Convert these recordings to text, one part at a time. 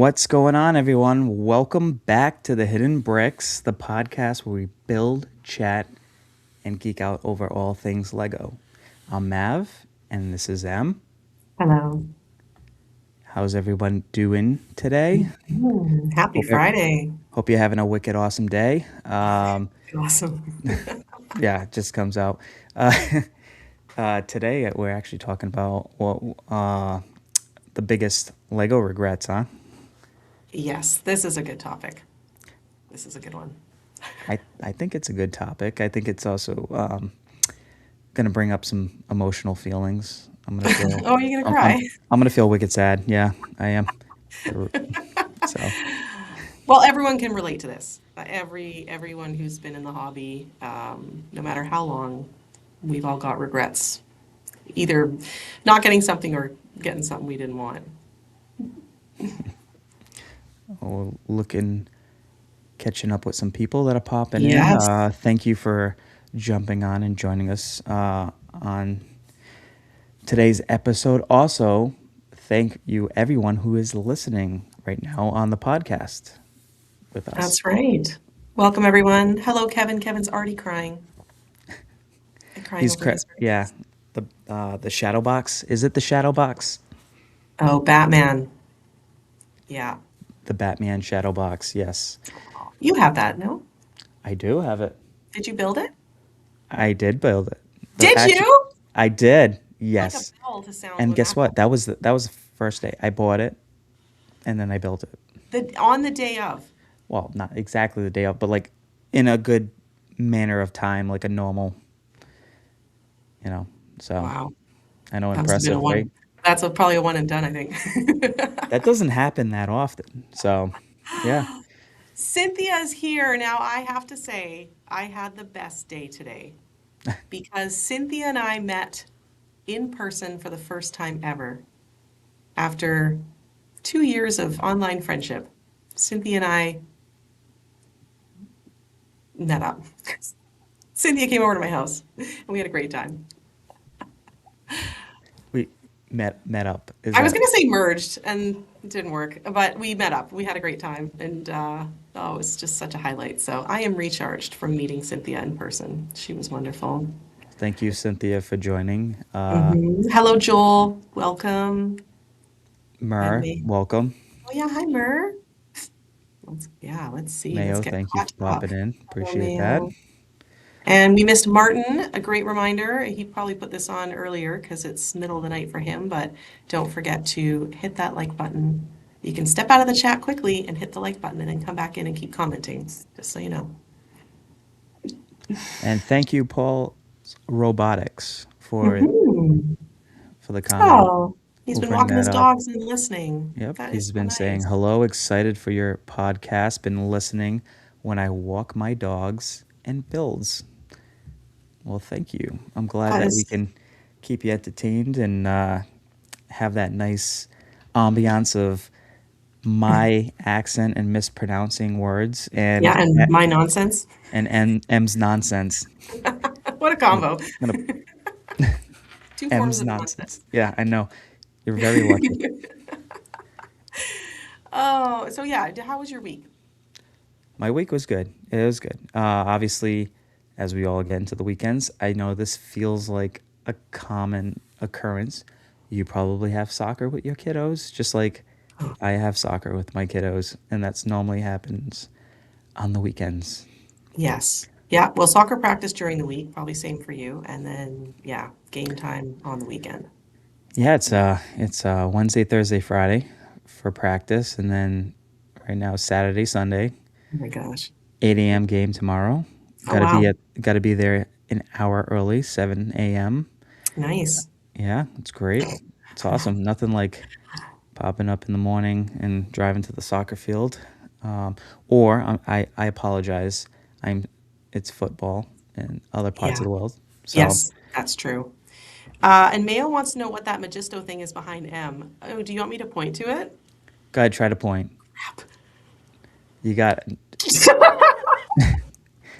What's going on, everyone? Welcome back to the Hidden Bricks, the podcast where we build, chat, and geek out over all things Lego. I'm Mav, and this is Em. Hello. How's everyone doing today? Happy Hope e- Friday. hope you're having a wicked awesome day. Awesome. Yeah, it just comes out. Uh, today we're actually talking about the biggest Lego regrets, huh? Yes, this is a good topic. This is a good one. I think it's a good topic. I think it's also gonna bring up some emotional feelings. I'm gonna feel Oh, you're gonna I'm I'm cry? I'm gonna feel wicked sad. Yeah, I am. So Well, everyone can relate to this. Everyone who's been in the hobby, no matter how long, we've all got regrets. Either not getting something or getting something we didn't want. we'll looking catching up with some people that are popping in. Yes. Thank you for jumping on and joining us on today's episode. Also, thank you everyone who is listening right now on the podcast with us. That's right. Welcome, everyone. Hello, Kevin. Kevin's already crying. Crying over his Yeah, regrets. the shadow box. Is it the shadow box? Oh, Batman. Yeah. The Batman shadow box. Yes, You have that, no? I do have it. Did you build it? I did build it. Did Actually, you? I did. Like a Yes. bell to sound And when guess that what? happens. That was the first day. I bought it and then I built it. On the day of. Well, not exactly the day of, but like in a good manner of time, like a normal, you know. So Wow. I know, That must have been a impressive, right? one. That's probably a one and done, I think. That doesn't happen that often. So, yeah. Cynthia's here. Now, I have to say, I had the best day today because Cynthia and I met in person for the first time ever after 2 years of online friendship. Cynthia and I met up. Cynthia came over to my house and we had a great time. We met up. Is I was that going to say merged and it didn't work, but we met up. We had a great time and oh, it was just such a highlight. So I am recharged from meeting Cynthia in person. She was wonderful. Thank you, Cynthia, for joining. Hello, Joel. Welcome. And Mer, me. welcome. Oh yeah, hi Mer. Let's see. Let's Mayo, get thank you caught for popping up. in. Hello, Appreciate that. Mail. And we missed Martin, a great reminder. He probably put this on earlier because it's middle of the night for him, but don't forget to hit that like button. You can step out of the chat quickly and hit the like button and then come back in and keep commenting, just so you know. And thank you, Paul Robotics, Mhm. for the comment. Oh, he's We'll been bring walking that his up. dogs and listening. Yep, That is he's so been saying nice. hello, excited for your podcast, been listening when I walk my dogs and builds. Well, thank you. I'm glad That that we is, can keep you entertained and have that nice ambiance of my accent and mispronouncing words yeah, and my nonsense. M's nonsense. What a I'm combo. gonna Two forms M's of nonsense. nonsense. Yeah, I know. You're very lucky. Oh, so yeah, how was your week? My week was good. It was good. Obviously, as we all get into the weekends, I know this feels like a common occurrence. You probably have soccer with your kiddos, just like Oh, I have soccer with my kiddos, and that's normally happens on the weekends. yes. Yeah, well, soccer practice during the week, probably same for you, and then yeah, game time on the weekend. Yeah, it's Wednesday, Thursday, Friday for practice, and then right now Saturday, Sunday, Oh my gosh. 8 a.m. game tomorrow. Oh wow. Got to be there an hour early, 7 a.m. Nice. Yeah, it's great. It's awesome. Nothing like popping up in the morning and driving to the soccer field. Or I apologize. I'm it's football in other parts of Yeah. the world. So Yes, that's true. And Mayo wants to know what that Magisto thing is behind M. Oh, do you want me to point to it? go ahead, try to point. You got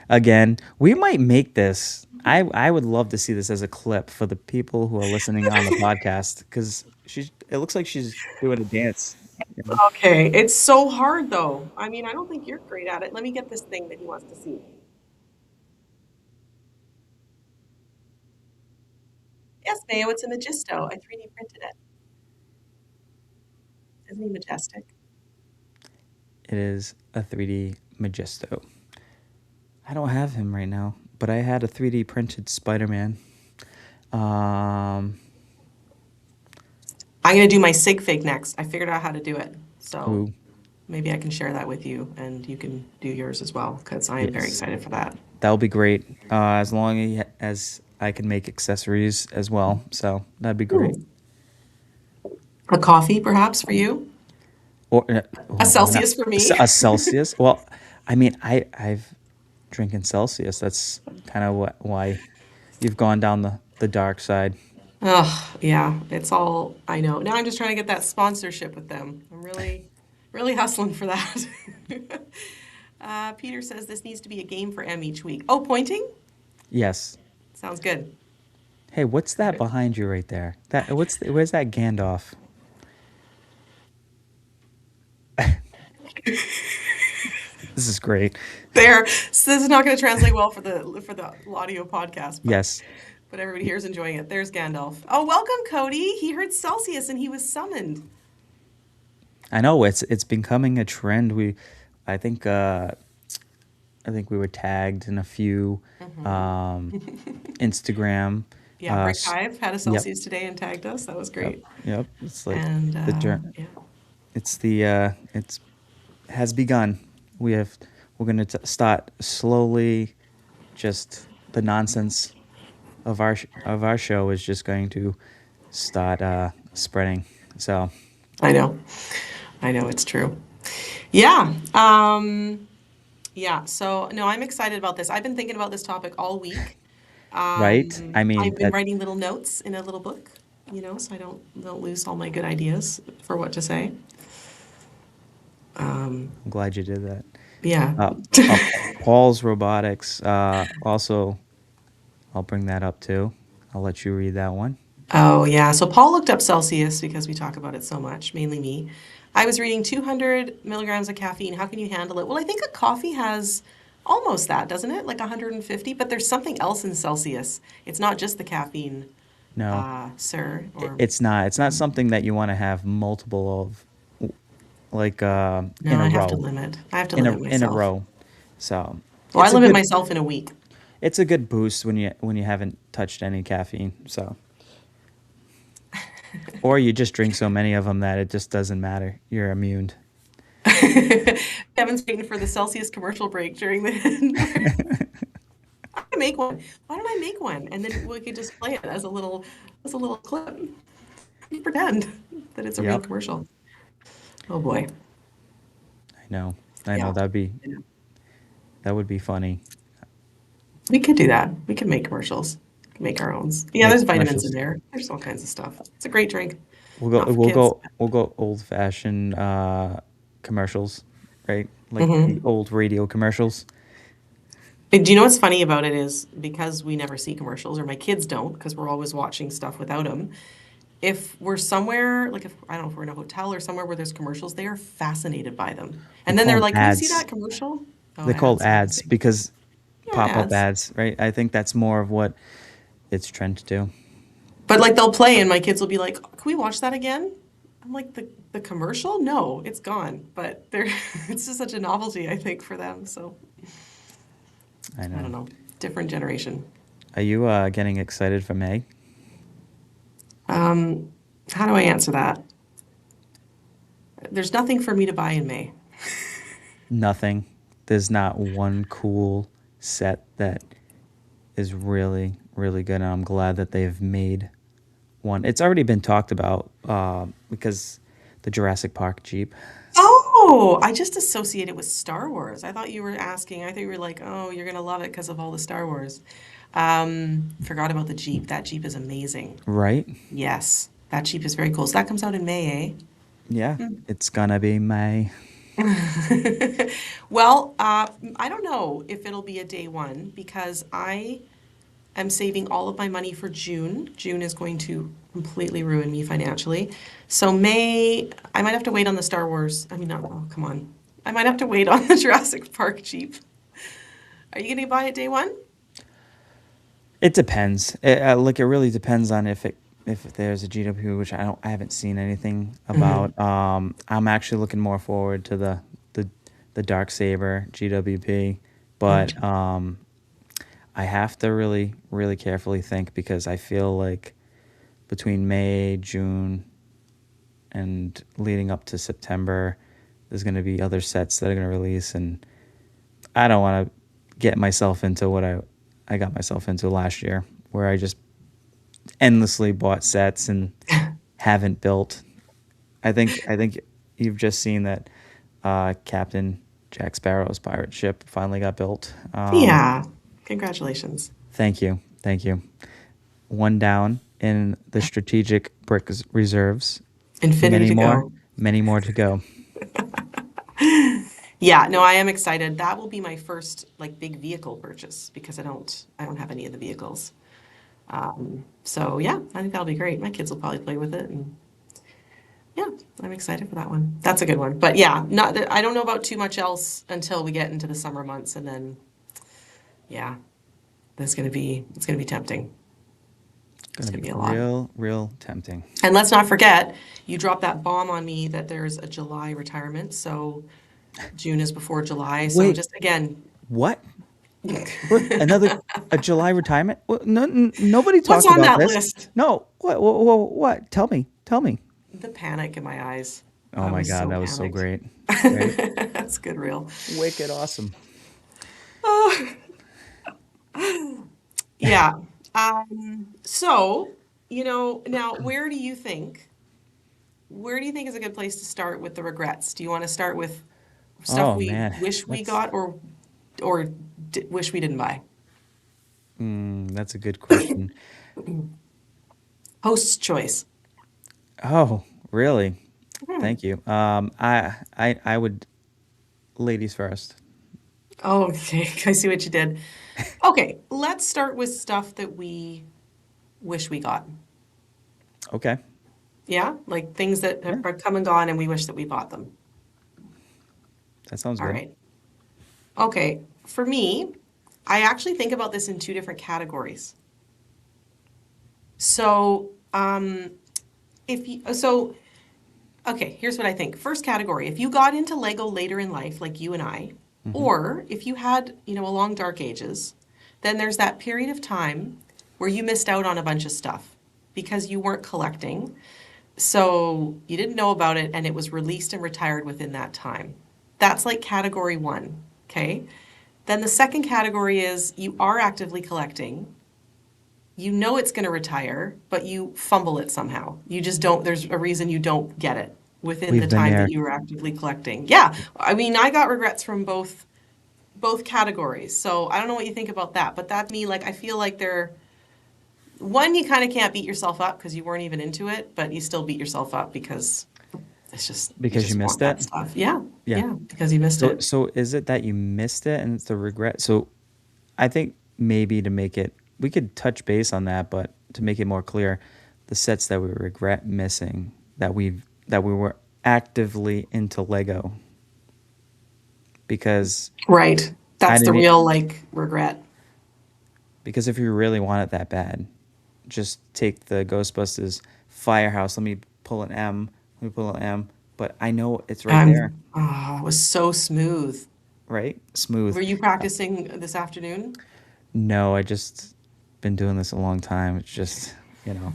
again. We might make this. I would love to see this as a clip for the people who are listening on the podcast because she's. It looks like she's doing a dance. Yeah. Okay, it's so hard though. I mean, I don't think you're great at it. Let me get this thing that he wants to see. Yes, Mayo, it's a Magisto. I 3D printed it. Isn't he majestic? It is a 3D Magisto. I don't have him right now, but I had a 3D printed Spider-Man. Um, I'm gonna do my sig fig next. I figured out how to do it. So ooh, maybe I can share that with you and you can do yours as well because I am very yes, excited for that. that'll be great. As long as I can make accessories as well, so that'd be great. Ooh. A coffee, perhaps, for you? Or A why not Celsius for me? a Celsius? Well, I mean, I've drinking Celsius. That's kind of why you've gone down the dark side, Oh, yeah, it's all I know. Now I'm just trying to get that sponsorship with them. I'm really, really hustling for that. Peter says this needs to be a game for M each week. Oh, pointing? yes. Sounds good. Hey, what's that behind you right there? Where's that Gandalf? This is great. There. So this is not going to translate well for the audio podcast, Yes, but everybody here is enjoying it. There's Gandalf. Oh, welcome, Cody. He heard Celsius and he was summoned. I know it's becoming a trend. I think, I think we were tagged in a few um, Instagram. Yeah, Brick S- Hive had a yep, Celsius today and tagged us. That was yep, great. yep. It's like And the jour- yeah, it's the it's has begun. We have we're gonna start slowly. Just the nonsense of our show is just going to start spreading. So I know. I know it's true. Yeah. Yeah. So no, I'm excited about this. I've been thinking about this topic all week. right, I mean I've been that writing little notes in a little book, so I don't lose all my good ideas for what to say. I'm glad you did that. Yeah. Uh, uh, Paul's robotics. Also, I'll bring that up too. I'll let you read that one. Oh, yeah. So Paul looked up Celsius because we talk about it so much, mainly me. I was reading 200 milligrams of caffeine. How can you handle it? Well, I think a coffee has almost that, doesn't it? Like 150, but there's something else in Celsius. It's not just the caffeine, No, sir, or it's not. It's not something that you want to have multiple of, like no, in a I have to row, limit. I have to limit in a myself. row. So Well, I it's a limit good myself in a week. it's a good boost when you haven't touched any caffeine. So or you just drink so many of them that it just doesn't matter. You're immune. Kevin's waiting for the Celsius commercial break during the. I make one. Why don't I make one? And then we could just play it as a little clip. Pretend that it's a real Yep, commercial. Oh boy. I know. I know Yeah. that would be funny. We could do that. We could make commercials. Make our own. Yeah, Make there's vitamins in commercials. there. There's all kinds of stuff. It's a great drink. Not for kids. We'll go old fashioned commercials, right? Like the Hmm. old radio commercials. Do you know what's funny about it is because we never see commercials, or my kids don't, because we're always watching stuff without them. If we're somewhere, like if I don't know if we're in a hotel or somewhere where there's commercials, they are fascinated by them. We And then call they're them like, "Can we see ads. that commercial?" Oh, They're called ads. Yeah, ads because yeah, pop up ads. ads, right? I think that's more of what it's trend to do. But like they'll play and my kids will be like, "Can we watch that again?" I'm like, "The commercial? No, it's gone." But they're it's just such a novelty, I think, for them. So I I don't know. know. Different generation. Are you getting excited for May? Um, how do I answer that? There's nothing for me to buy in May. Nothing. There's not one cool set that is really good, and I'm glad that they've made one. It's already been talked about because the Jurassic Park Jeep. Oh, I just associate it with Star Wars. I thought you were asking. I thought you were like, "Oh, you're gonna love it because of all the Star Wars." Forgot about the Jeep. That Jeep is amazing. Right? Yes, that Jeep is very cool. So that comes out in May, Yeah, it's gonna be May. Well, I don't know if it'll be a day one because I am saving all of my money for June. June is going to completely ruin me financially. So May, I might have to wait on the Star Wars. I mean, not, oh, come on. I might have to wait on the Jurassic Park Jeep. Are you going to buy it day one? It depends. Like it really depends on if there's a GW, which I haven't seen anything Mm-hmm. about. I'm actually looking more forward to the the Dark Saber GWP, but I have to really carefully think because I feel like between May, June, and leading up to September, there's going to be other sets that are going to release, and I don't want to get myself into what I got myself into last year, where I just endlessly bought sets and haven't built. I think you've just seen that Captain Jack Sparrow's pirate ship finally got built. Yeah. Congratulations. Thank you, thank you. One down in the strategic brick reserves. Infinity to go. Many more to go. Yeah, no, I am excited. That will be my first like big vehicle purchase because I don't have any of the vehicles. So yeah, I think that'll be great. My kids will probably play with it, and yeah, I'm excited for that one. That's a good one. But yeah, not that I don't know about too much else until we get into the summer months, and then yeah, it's gonna be tempting. It's Gonna gonna be be a lot. real tempting. And let's not forget, you dropped that bomb on me that there's a July retirement, so June is before July. So Wait, just again, what? What? Another a July retirement? No, nobody what's talked on about that this. list? No. What? Tell me. Tell me. The panic in my eyes. Oh I my was God, so that was so panicked. great. Right? That's good, real. Wicked awesome. Yeah. So, now where do you think is a good place to start with the regrets? Do you want to start with stuff Oh we man, wish we got or wish we didn't buy? that's a good question. Host's choice. Oh, really? Hmm. Thank you. I would ladies first. Oh, okay. I see what you did. Okay, let's start with stuff that we wish we got. Okay. Yeah, like things that Yeah, have come and gone and we wish that we bought them. that sounds All good. right. Okay, for me, I actually think about this in two different categories. So, if you, so, okay, here's what I think. First category, if you got into Lego later in life, like you and I, Hmm. or if you had, a long dark ages, then there's that period of time where you missed out on a bunch of stuff because you weren't collecting. So you didn't know about it and it was released and retired within that time. That's like category one, okay? Then the second category is you are actively collecting. You know it's going to retire, but you fumble it somehow. You just don't, there's a reason you don't get it within the We've been time that there. you were actively collecting. Yeah, I mean, I got regrets from both categories. So I don't know what you think about that, but that's me. Like I feel like they're one, you kind of can't beat yourself up because you weren't even into it, but you still beat yourself up because it's just you Because you just want missed that it. stuff. Yeah, Yeah. yeah, because you missed So it. so is it that you missed it and it's the regret? So I think maybe to make it, we could touch base on that, but to make it more clear, the sets that we regret missing, that we were actively into Lego because Right. I That's the didn't e- real like regret. because if you really want it that bad, just take the Ghostbusters Firehouse. Let me pull an M. Let me pull an M. But I know it's right there, It was so smooth. right? Smooth. Were you practicing this afternoon? No, I just been doing this a long time. It's just, you know,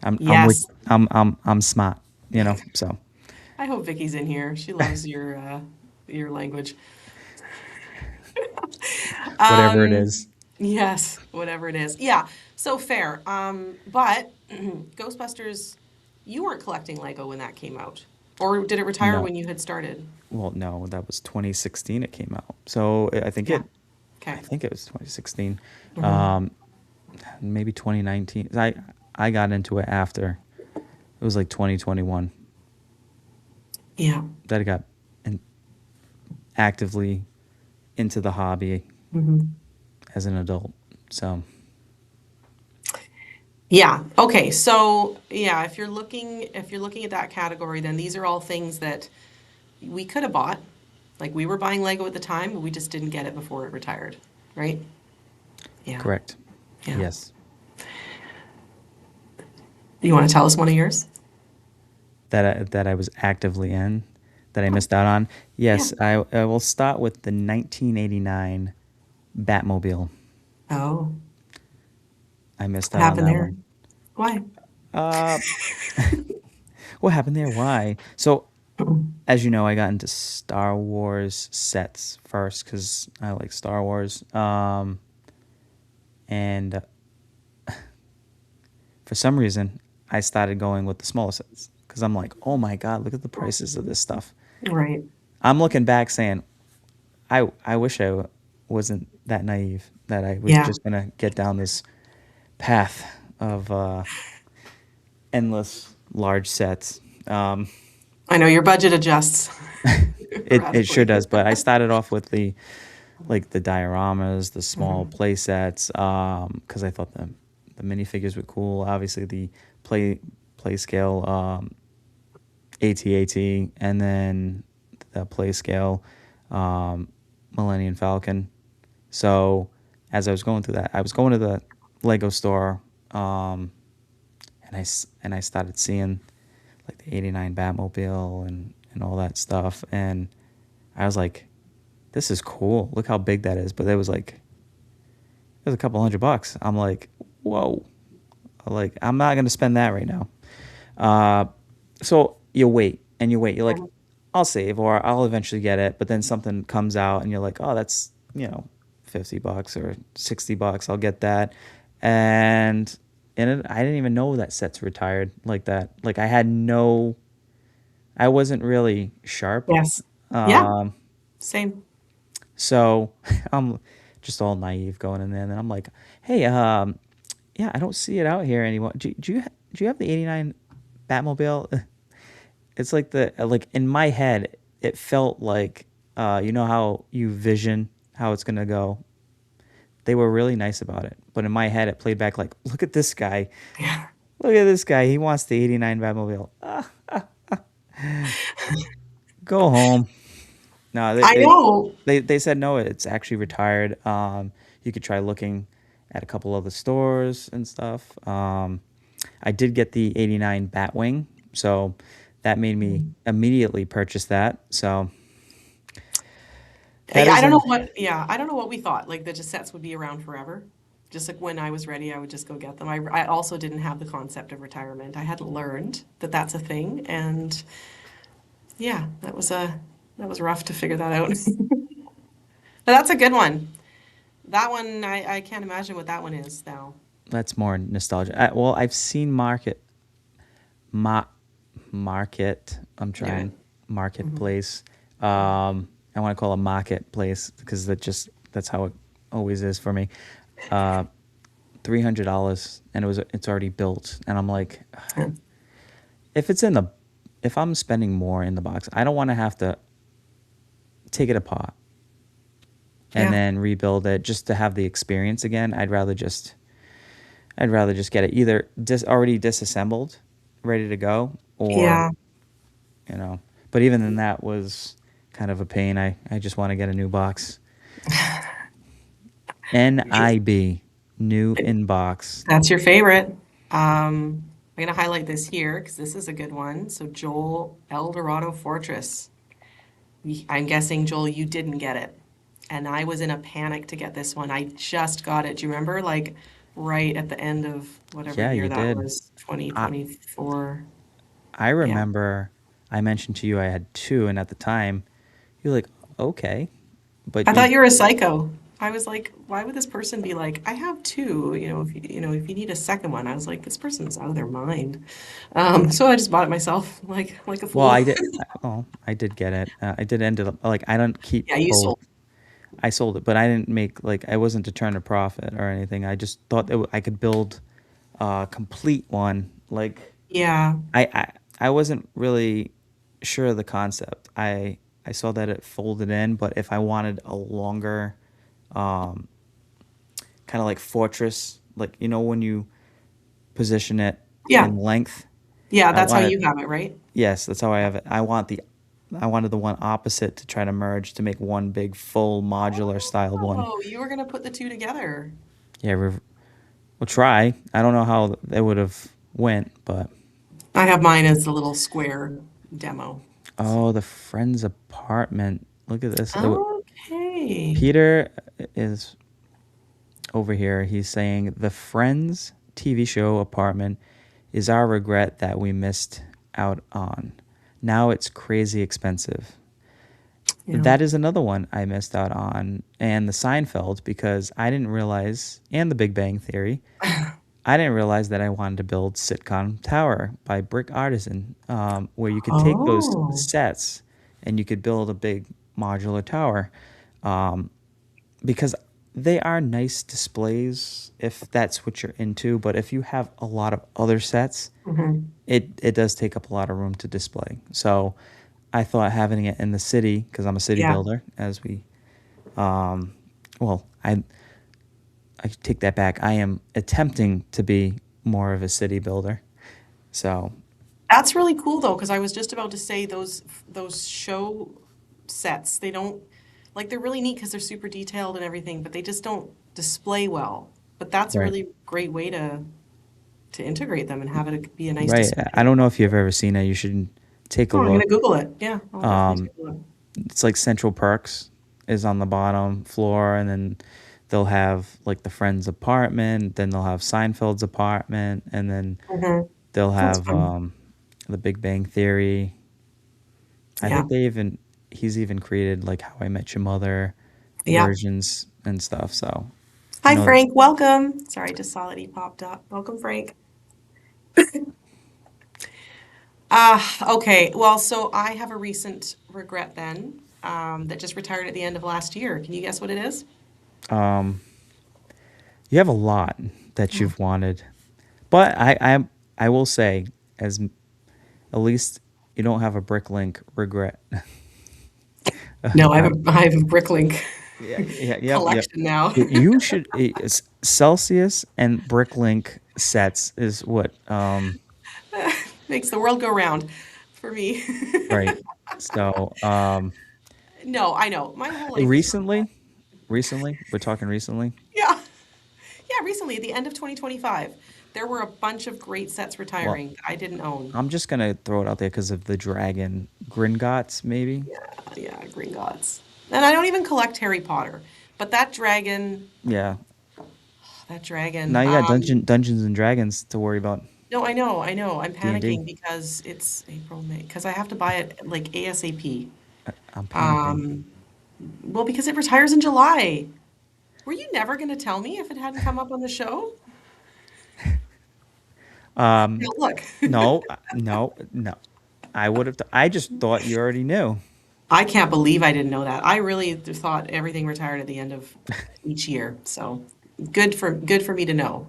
I'm with Yes. I'm smart, so I hope Vicky's in here. She loves your language. whatever it Um, is. yes, whatever it is. Yeah. So fair. But Ghostbusters, you weren't collecting Lego when that came out. Or did it retire No. when you had started? Well, no, that was 2016 it came out. So Yeah. I Okay. think it was 2016. Hmm. Um, maybe 2019. I got into it after. It was like 2021 Yeah. that I got in, actively into the hobby Hmm. as an adult. So Yeah. Okay. So yeah, if you're looking at that category, then these are all things that we could have bought. Like we were buying Lego at the time, but we just didn't get it before it retired, right? Yeah. correct. Yeah. Yes. You want to tell us one of yours? That I was actively in that I Oh, missed out on. yeah. Yes, I will start with the 1989 Batmobile. Oh, I missed what out on happened that there? one. Why? Uh, what happened there? Why? So, as you know, I got into Star Wars sets first because I like Star Wars. And for some reason, I started going with the smaller sets because I'm like, oh my God, look at the prices of this stuff. Right. I'm looking back saying, I wish wasn't that naive that I was Yeah. just gonna get down this path of endless large sets. Um, I know your budget adjusts it sure radically. does, but I started off with the dioramas, the small Mhm. play sets, because I thought the minifigures were cool. Obviously, the play play scale AT-AT, and then the play scale um, Millennium Falcon. So as I was going through that, I was going to the Lego store, and I started seeing like the '89 Batmobile and all that stuff, and I was like, "This is cool. Look how big that is." But it was a couple $100. I'm like, "Whoa!" Like I'm not gonna spend that right now. Uh, so you wait and you wait. You're like, Mhm. I'll save or I'll eventually get it. But then something comes out and you're like, oh, that's, $50 or $60. I'll get that. And I didn't even know that sets retired like that. Like I wasn't really sharp. Yes. Yeah. Um, Same. so I'm just all naive going in there. And then I'm like, hey, yeah, I don't see it out here anymore. Do you have the '89 Batmobile? It's like like in my head, it felt like you know how you vision how it's gonna go. They were really nice about it, but in my head, it played back like, look at this guy, Yeah. look at this guy. He wants the '89 Batmobile. Go home. No, I know. they said no. It's actually retired. You could try looking at a couple other stores and stuff. I did get the '89 Batwing, so that made me immediately purchase that. So that I is don't know an what, yeah, I don't know what we thought, like the cassettes would be around forever. Just like when I was ready, I would just go get them. I also didn't have the concept of retirement. I hadn't learned that that's a thing, and yeah, that was rough to figure that out. But that's a good one. That one, I can't imagine what that one is now. that's more nostalgia. Well, I've seen ma- market. I'm Yeah. trying Mhm. marketplace. I want to call it marketplace because that's how it always is for me. Uh, $300 and it's already built, and I'm like, Yeah. if if I'm spending more in the box, I don't want to have to take it apart and Yeah. then rebuild it just to have the experience again. I'd rather just get it either already disassembled, ready to go, or Yeah. you know. But even then, that was kind of a pain. I just want to get a new box. NIB, new in box. That's your favorite. I'm going to highlight this here because this is a good one. So, Joel Eldorado Fortress. I'm guessing, Joel, you didn't get it. And I was in a panic to get this one. I just got it. Do you remember? Like right at the end of whatever Yeah, year you that did. was, I 2024. I Yeah. remember I mentioned to you I had two, and at the time you're like, okay, but I thought you were a psycho. I was like, why would this person be like, I have two, if you need a second one. I was like, this person's out of their mind. So I just bought it myself, like a well, fool. I did get it. I did end up like I don't keep Yeah, you both. sold. I sold it, but I didn't make like I wasn't to turn a profit or anything. I just thought I could build a complete one. Like Yeah. I wasn't really sure of the concept. I saw that it folded in, but if I wanted a longer um, kind of like fortress, like when you position it Yeah. in length. Yeah, I that's how wanted you have it, right? Yes, that's how I have it. I wanted the one opposite to try to merge to make one big full modular styled one. Oh, you were gonna put the two together. Yeah, we'll try. I don't know how they would have went, but I have mine as a little square demo. So, oh, the friend's apartment. Look at this. okay. Peter is over here. He's saying the Friends TV show apartment is our regret that we missed out on. Now it's crazy expensive. Yeah. That is another one I missed out on, and the Seinfeld, because I didn't realize, and the Big Bang Theory, I didn't realize that I wanted to build Sitcom Tower by Brick Artisan, where you could take those Oh. sets and you could build a big modular tower, um, because they are nice displays if that's what you're into. But if you have a lot of other sets, Hmm. it does take up a lot of room to display. So I thought having it in the city, because I'm a city Yeah. builder, um, well, I take that back. I am attempting to be more of a city builder. So That's really cool though, because I was just about to say those show sets, they don't like they're really neat because they're super detailed and everything, but they just don't display well. But that's a right, really great way to integrate them and have it be a nice right. I display. don't know if you've ever seen it. You should take a Oh, I'm gonna look. Google it. Yeah, I'll definitely Um, take a look. it's like Central Perks is on the bottom floor, and then they'll have like the Friends apartment, then they'll have Seinfeld's apartment, and then Hmm. they'll That's have fun. the Big Bang Theory. I Yeah. think he's even created like How I Met Your Mother Yeah. versions and stuff. So I Hi, know. Frank. Welcome. Sorry, I just saw that he popped up. Welcome, Frank. Okay. Well, so I have a recent regret then, that just retired at the end of last year. Can you guess what it is? Um, you have a lot that you've wanted, but I will say, at least you don't have a Bricklink regret. No, I have I, a Bricklink yeah, yeah, yep, yep. collection now. You should. It's Celsius and Bricklink sets is what. Makes the world go round for me. Right. So No, I know. My whole life is regret. recently, recently we're talking recently. Yeah. Yeah, recently at the end of 2025, there were a bunch of great sets Well, retiring that I didn't own. I'm just gonna throw it out there because of the dragon Gringotts, maybe. Yeah, Green Gods. And I don't even collect Harry Potter, but Yeah. that Now dragon, you got Dungeons and Dragons to worry about. no, I know. I'm D&D. panicking because it's April, May, because I have to buy it like ASAP. I'm panicking. Um, well, because it retires in July. Were you never going to tell me if it hadn't come up on the show? Um, No, look. no, no, no. I would have. I just thought you already knew. I can't believe I didn't know that. I really thought everything retired at the end of each year. So good for me to know.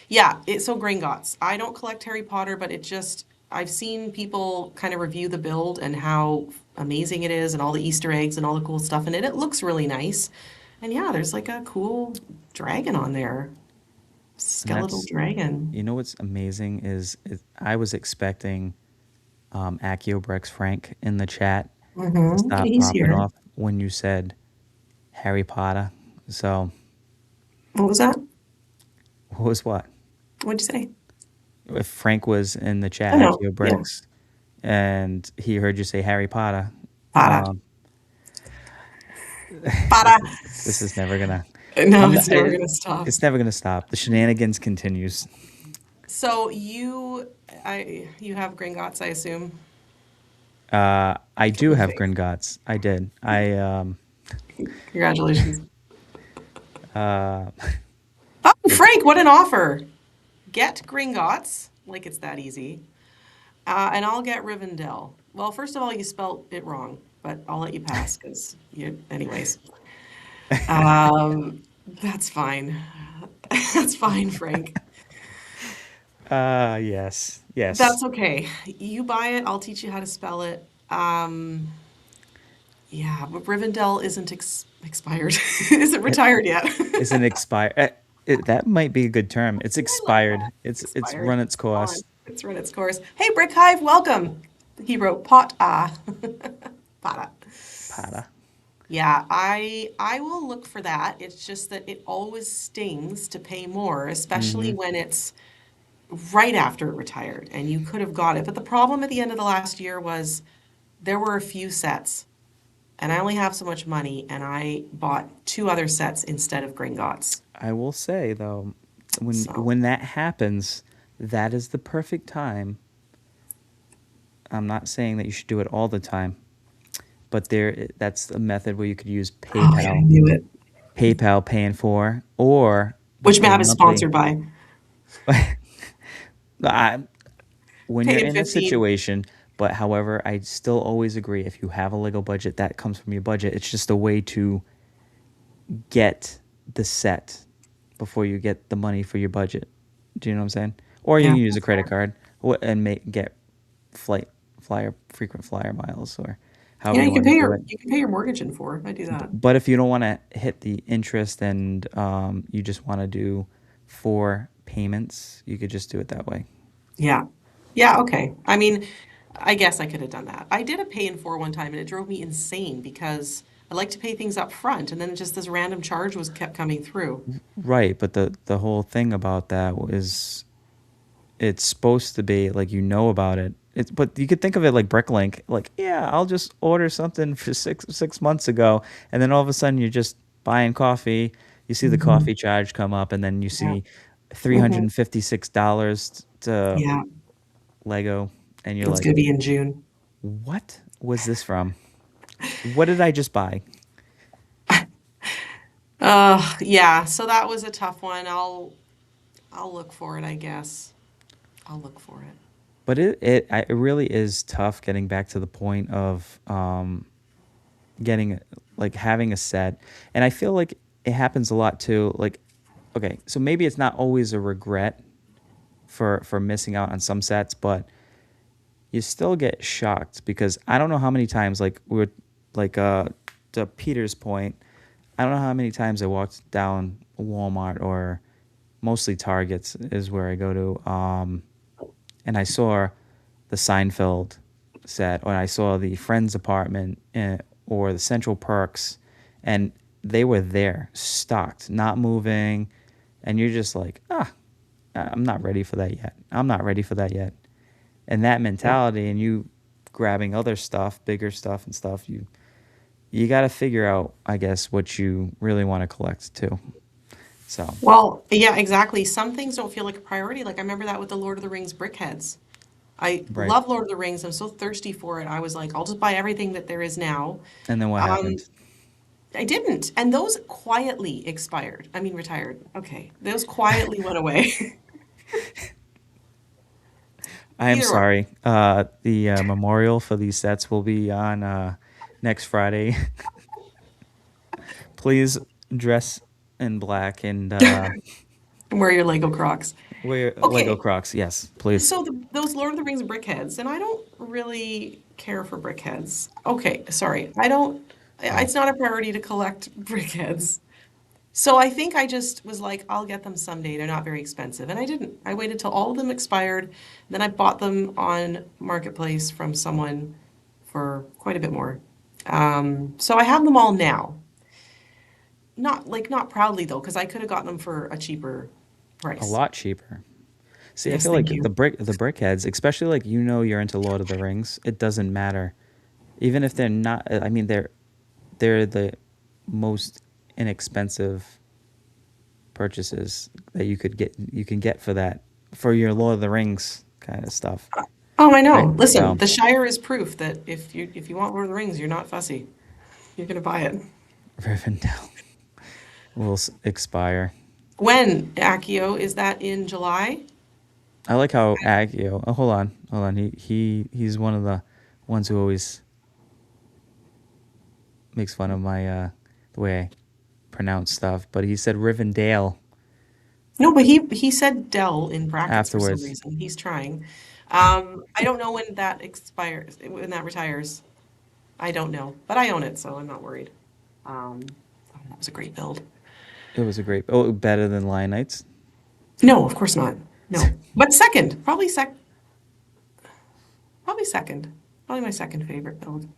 Yeah, so Gringotts. I don't collect Harry Potter, but it just I've seen people kind of review the build and how amazing it is and all the Easter eggs and all the cool stuff in it. It looks really nice. And yeah, there's like a cool dragon on there. And Skeletal dragon. what's amazing is I was expecting Accio Frank in the chat to Okay, stop he's popping here. off when you said Harry Potter. So What was that? what was what? What'd you say? If Frank was in the Oh chat, no. Accio Yeah. and he heard you say Harry Potter, Potter. um, Potter. this is never gonna. No, I'm not, it's never gonna stop. it's never gonna stop. The shenanigans continues. So you have Gringotts, I assume. I Couple do of have things. Gringotts. I did. Congratulations. Uh, Oh, I Frank, what an offer. Get Gringotts, like it's that easy, and I'll get Rivendell. Well, first of all, you spelt it wrong, but I'll let you pass because anyways. That's fine. That's fine, Frank. yes, yes. That's okay. You buy it, I'll teach you how to spell it. Yeah, but Rivendell isn't expired. Isn't It retired yet. isn't expired. That might be a good term. It's I like that. expired. It's Expired. run its It's gone. course. It's run its course. Hey, Brick Hive, welcome. He wrote pot ah. Pata. Pada. Yeah, I will look for that. It's just that it always stings to pay more, especially Hmm. when it's right after it retired and you could have got it. But the problem at the end of the last year was there were a few sets and I only have so much money and I bought two other sets instead of Gringotts. I will say though, So, when that happens, that is the perfect time. I'm not saying that you should do it all the time, but that's a method where you could use oh yeah, I knew it. PayPal paying for, or Which a map is monthly. sponsored by? I, when you're Paying in a 15. situation, but however, I still always agree if you have a Lego budget, that comes from your budget. It's just a way to get the set before you get the money for your budget. Do you know what I'm saying? Or you Yeah, can use a that's credit fair. card and get flight frequent flyer miles, or however Yeah, you want to do it. you can pay your mortgage in for. I do that. But if you don't want to hit the interest and you just want to do 4 payments, you could just do it that way. Yeah. Yeah, okay. I mean, I guess I could have done that. I did a pay in four one time and it drove me insane because I like to pay things up front and then just this random charge was kept coming through. Right, but the whole thing about that is it's supposed to be like about it. It's but you could think of it like Bricklink. Like, yeah, I'll just order something for six months ago, and then all of a sudden you're just buying coffee. You see the Hmm. coffee charge come up, and then you Yeah. see three hundred Hmm. and $56 to Yeah. Lego, and you're It's like, gonna be in June. what was this from? What did I just buy? Yeah, so that was a tough one. I'll look for it, I guess. I'll look for it. But it really is tough getting back to the point of getting like having a set, and I feel like it happens a lot too. Like, okay, so maybe it's not always a regret for missing out on some sets, but you still get shocked because I don't know how many times, like we were like to Peter's point, I don't know how many times I walked down Walmart or mostly Targets is where I go to, and I saw the Seinfeld set, or I saw the Friends apartment, or the Central Perks, and they were there, stocked, not moving, and you're just like, I'm not ready for that yet. I'm not ready for that yet. And that Yeah. mentality, and you grabbing other stuff, bigger stuff and stuff, you got to figure out, I guess, what you really want to collect too. So, Well, yeah, exactly. Some things don't feel like a priority. Like I remember that with the Lord of the Rings brickheads. I right. love Lord of the Rings. I'm so thirsty for it. I was like, I'll just buy everything that there is now. And then what Um, happened? I didn't. And those quietly expired. I mean, retired. Okay. Those quietly went away. I am Either way. sorry. The memorial for these sets will be on next Friday. Please dress in black and And wear your Lego Crocs. wear Lego Okay. Crocs. Yes, please. So those Lord of the Rings brickheads, and I don't really care for brickheads. Okay. Sorry. I don't, Oh, it's not a priority to collect brickheads. So I think I just was like, I'll get them someday. They're not very expensive. And I didn't. I waited till all of them expired. Then I bought them on Marketplace from someone for quite a bit more. So I have them all now. Not proudly though, because I could have gotten them for a cheaper a price. lot cheaper. See, I Yes, feel like thank you. the brickheads, especially like you're into Lord of the Rings. It doesn't matter, even if they're not. I mean, they're the most inexpensive purchases that you can get for that for your Lord of the Rings kind of stuff, Oh, I know. right? Listen, So the Shire is proof that if you want Lord of the Rings, you're not fussy. You're gonna buy it. Rivendell will expire. When, Akio, is that in July? I like how Agio. Oh, hold on. He's one of the ones who always makes fun of my the way I pronounce stuff. But he said Rivendell No, but he said Dell in brackets for some afterwards. reason. He's trying. I don't know when that expires, when that retires. I don't know, but I own it, so I'm not worried. That was a great build. It was a great. Oh, better than Lion Knights. No, of course not. No, but second, probably second, probably my second favorite build.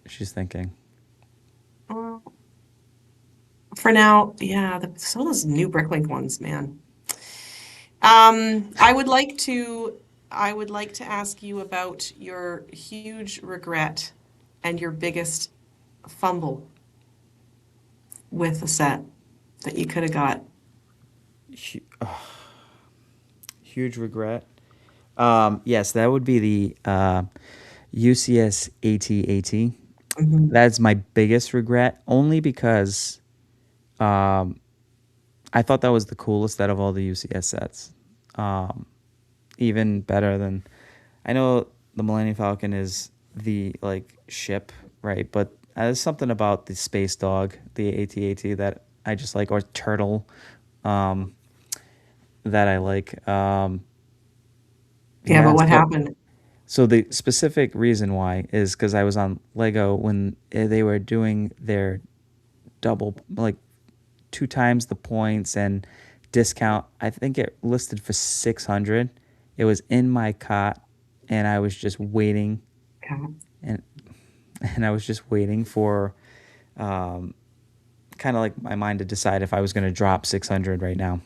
She's thinking. Uh, for now, yeah, some of those new Bricklink ones, man. I would like to, I would like to ask you about your huge regret and your biggest fumble with the set that you could have got. Huge regret. Yes, that would be the UCS AT-AT. Mhm. That's my biggest regret, only because um, I thought that was the coolest out of all the UCS sets. Um, Even better than, I know the Millennium Falcon is the like ship, right? But there's something about the space dog, the AT-AT, that I just like, or turtle, um, that I like. Yeah, but Yeah, what so happened? so the specific reason why is because I was on Lego when they were doing their double, like two times the points and discount. I think it listed for 600. It was in my cart, and I was just waiting, God. and and I was just waiting for um, kind of like my mind to decide if I was going to drop 600 right now.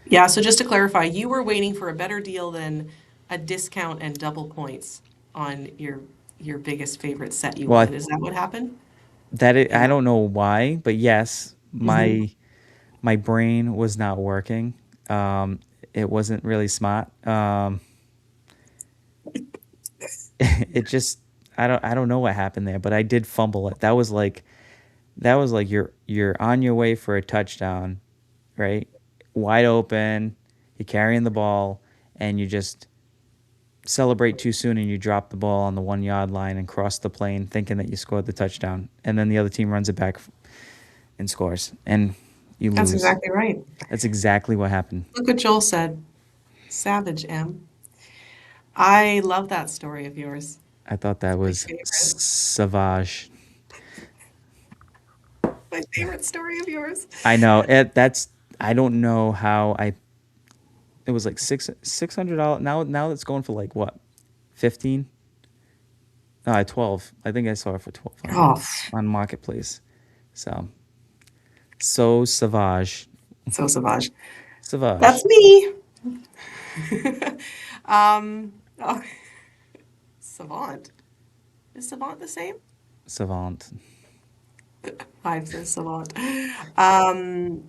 Yeah, so just to clarify, you were waiting for a better deal than a discount and double points on your biggest favorite set you Well, wanted. Is that what happened? I Yeah. don't know why, but yes, Hmm. my brain was not working. Um, it wasn't really smart. It just, I don't know what happened there, but I did fumble it. That was like you're on your way for a touchdown, right? Wide open, you're carrying the ball, and you just celebrate too soon and you drop the ball on the 1 yard line and cross the plane thinking that you scored the touchdown, and then the other team runs it back and scores, and you That's lose. exactly right. That's exactly what happened. Look what Joel said. Savage, M. I love that story of yours. I thought that It's my was favorite. savage. My favorite story of yours. I know it. That's, I don't know how I. It was like $600. Now it's going for like what, 15? No, 12. I think I saw it for 1,200 Oh, on Marketplace. So so savage, so savage. savage, That's me. Oh, savant. Is savant the same? savant. Five says savant. Um,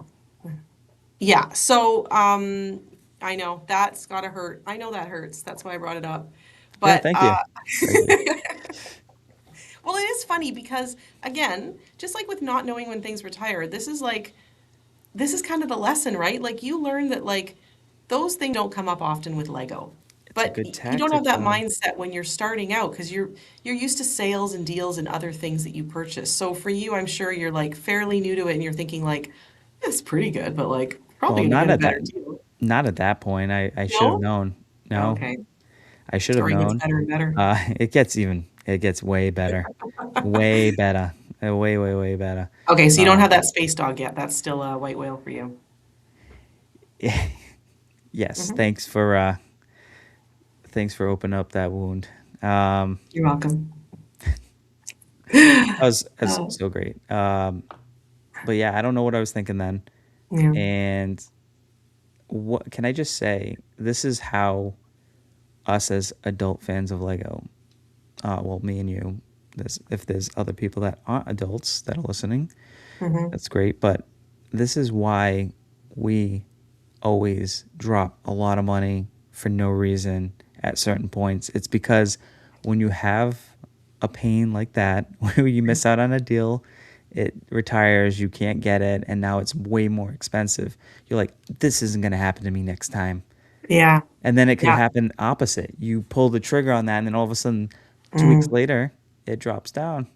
yeah, so I know that's gotta hurt. I know that hurts. That's why I brought it up. Yeah, But thank you, thank you. well, it is funny because again, just like with not knowing when things retire, this is kind of the lesson, right? Like you learn that like those things don't come up often with Lego. It's a But good you don't have tactic, that though. mindset when you're starting out because you're used to sales and deals and other things that you purchase. So for you, I'm sure you're like fairly new to it and you're thinking like, it's pretty good, but like probably Well, gonna get a better deal. not at that point. I should have No? known. No, Okay. I should have Story gets known. better and better. It gets way better, way better, way way way better. Okay, so you don't Um, have that space dog yet. That's still a white whale for you. yes, Hmm. thanks for opening up that wound. Um, You're welcome. that's Uh, so great. But yeah, I don't know what I was thinking then. yeah. And what can I just say? This is how us as adult fans of Lego, well, me and you, if there's other people that aren't adults that are listening, Hmm. that's great. But this is why we always drop a lot of money for no reason at certain points. It's because when you have a pain like that, where you miss out on a deal, it retires, you can't get it, and now it's way more expensive. You're like, this isn't going to happen to me next time. Yeah. And then it could Yeah. happen opposite. You pull the trigger on that, and then all of a sudden, 2 weeks Mm. later, it drops down.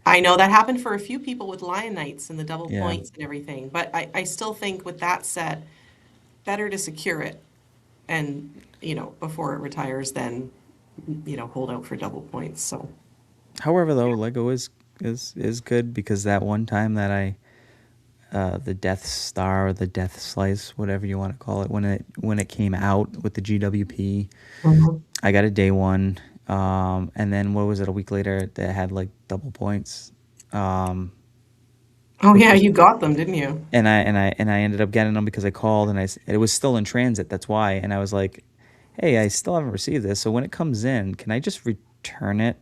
I know that happened for a few people with Lion Knights and the double Yeah. points and everything, but I still think with that set, better to secure it and, before it retires than, hold out for double points. So, However, though, Lego is good because that one time that the Death Star or the Death Slice, whatever you want to call it, when it came out with the GWP, Mhm. I got a day one, and then what was it? A week later, that had like double points, um, Oh which yeah, was you got them, didn't you? and I ended up getting them because I called and it was still in transit. That's why, and I was like, hey, I still haven't received this, so when it comes in, can I just return it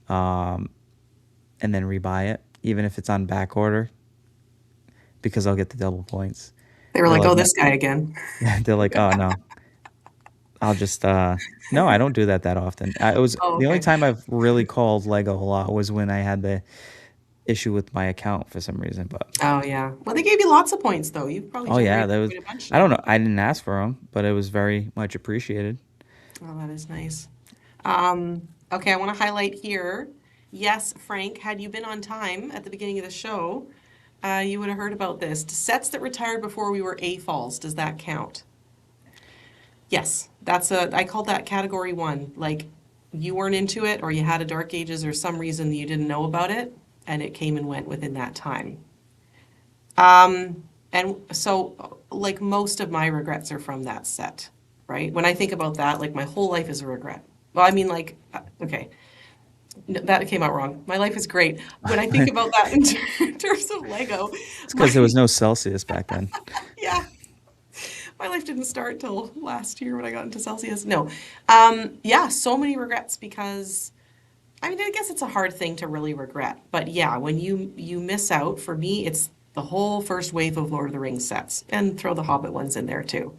um, and then rebuy it, even if it's on back order, because I'll get the double points. They were They're like, like, "Oh, no. this guy again." They're like, oh no, I'll just no, I don't do that often. It was Oh, the only okay. time I've really called Lego a lot was when I had the issue with my account for some reason. But Oh yeah. Well, they gave you lots of points though. You've probably oh yeah, generated that was quite a bunch I don't now. know. I didn't ask for them, but it was very much appreciated. Oh, that is nice. Okay, I want to highlight here. Yes, Frank, had you been on time at the beginning of the show, you would have heard about this. Sets that retired before we were AFALs, does that count? Yes, I called that category one. Like you weren't into it or you had a dark ages or some reason that you didn't know about it and it came and went within that time. And so like most of my regrets are from that set, right? When I think about that, like my whole life is a regret. Well, I mean like okay, that came out wrong. My life is great. When I think about that in in terms of Lego, It's because there my was no Celsius back then. yeah, my life didn't start till last year when I got into Celsius. No. Yeah, so many regrets because I mean, I guess it's a hard thing to really regret. But yeah, when you miss out, for me, it's the whole first wave of Lord of the Rings sets and throw the Hobbit ones in there too.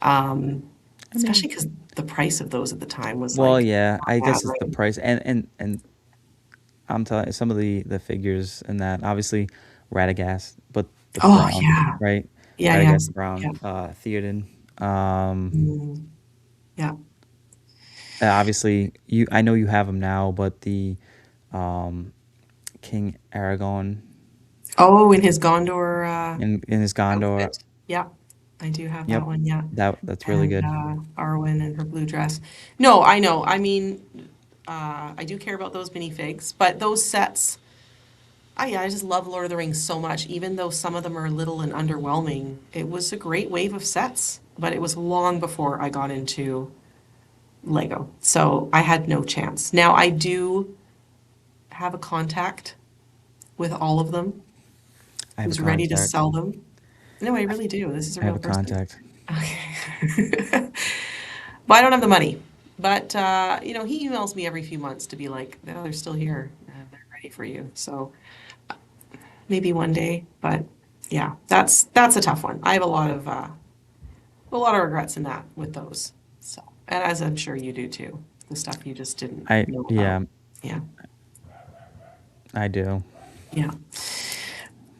Um, I mean, Especially because the price of those at the time was well, like yeah, I that, guess it's the right? price, and I'm telling you, some of the figures in that obviously Radagast, but the Oh brown, yeah. right? Yeah, yeah. Radagast the Yeah. brown, Theoden. Um, Mm, yeah. obviously, I know you have them now, but the um, King Aragon Oh, in his Gondor in his Gondor. outfit. Yeah, I do have that Yep, one. Yeah. that's really And good. Arwen in her blue dress. No, I know. I mean, I do care about those minifigs, but those sets, yeah, I just love Lord of the Rings so much. Even though some of them are little and underwhelming, it was a great wave of sets. But it was long before I got into Lego, so I had no chance. Now I do have a contact with all of them I have a who's ready to contact. sell them. No, I really do. This is a I have real a person. contact. Okay. Well, I don't have the money, but he emails me every few months to be like, "No, they're still here and they're ready for you." So maybe one day, but yeah, that's a tough one. I have a lot of regrets in that with those. So, and as I'm sure you do too, the stuff you just didn't know about. Yeah, Yeah, I do. yeah.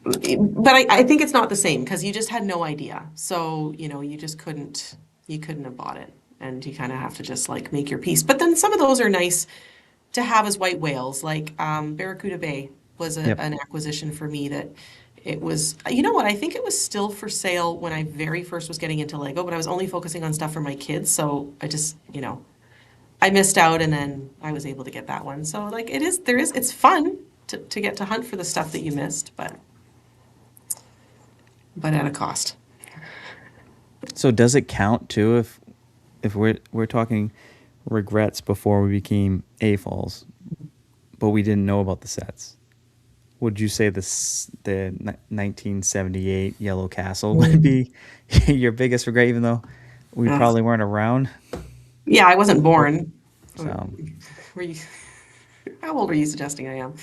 But I think it's not the same because you just had no idea. So, you just you couldn't have bought it. And you kind of have to just like make your peace. But then some of those are nice to have as white whales. Like Barracuda Bay was Yep. an acquisition for me that it was, you know what, I think it was still for sale when I very first was getting into Lego, but I was only focusing on stuff for my kids. So I just, I missed out and then I was able to get that one. So like it's fun to get to hunt for the stuff that you missed, but at a cost. So does it count too if we're talking regrets before we became AFOLs, but we didn't know about the sets? Would you say the 1978 Yellow Castle would Mm. be your biggest regret, even though we Ugh. probably weren't around? Yeah, I wasn't Or, born. so Were you, how old are you suggesting I am?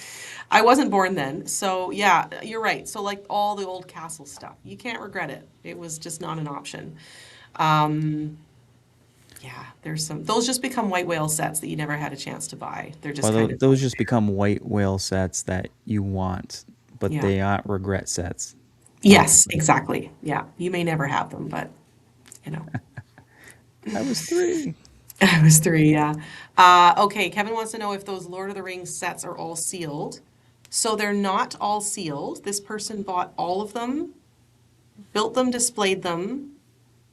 I wasn't born then. So yeah, you're right. So like all the old castle stuff, you can't regret it. It was just not an option. Um, yeah, those just become white whale sets that you never had a chance to buy. They're just or kind of those like just there. become white whale sets that you want, but Yeah. they aren't regret sets, Yes, ultimately. exactly. Yeah. You may never have them, but you know. I was 3. I was three, yeah. Okay, Kevin wants to know if those Lord of the Rings sets are all sealed. So they're not all sealed. This person bought all of them, built them, displayed them,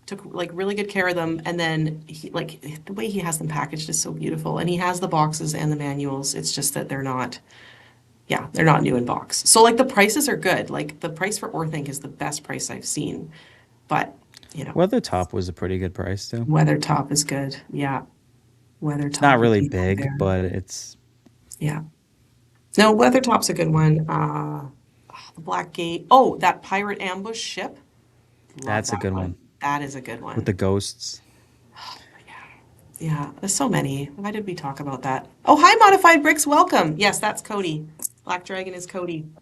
took like really good care of them, and then he like the way he has them packaged is so beautiful, and he has the boxes and the manuals. It's just that they're not, yeah, they're not new in box. So like the prices are good. Like the price for Orthink is the best price I've seen, but you know, Weathertop was a pretty good price too. Weathertop is good. Yeah, It's not Weathertop, you really can go big, there. but it's Yeah. No, Weathertop's a good one. The Black Gate. Oh, that Pirate Ambush ship. Love that's a that good one. one That is a good with the one. ghosts. Yeah. Yeah, there's so many. Why did we talk about that? Oh, hi, Modified Bricks. Welcome. Yes, that's Cody. Black Dragon is Cody. We're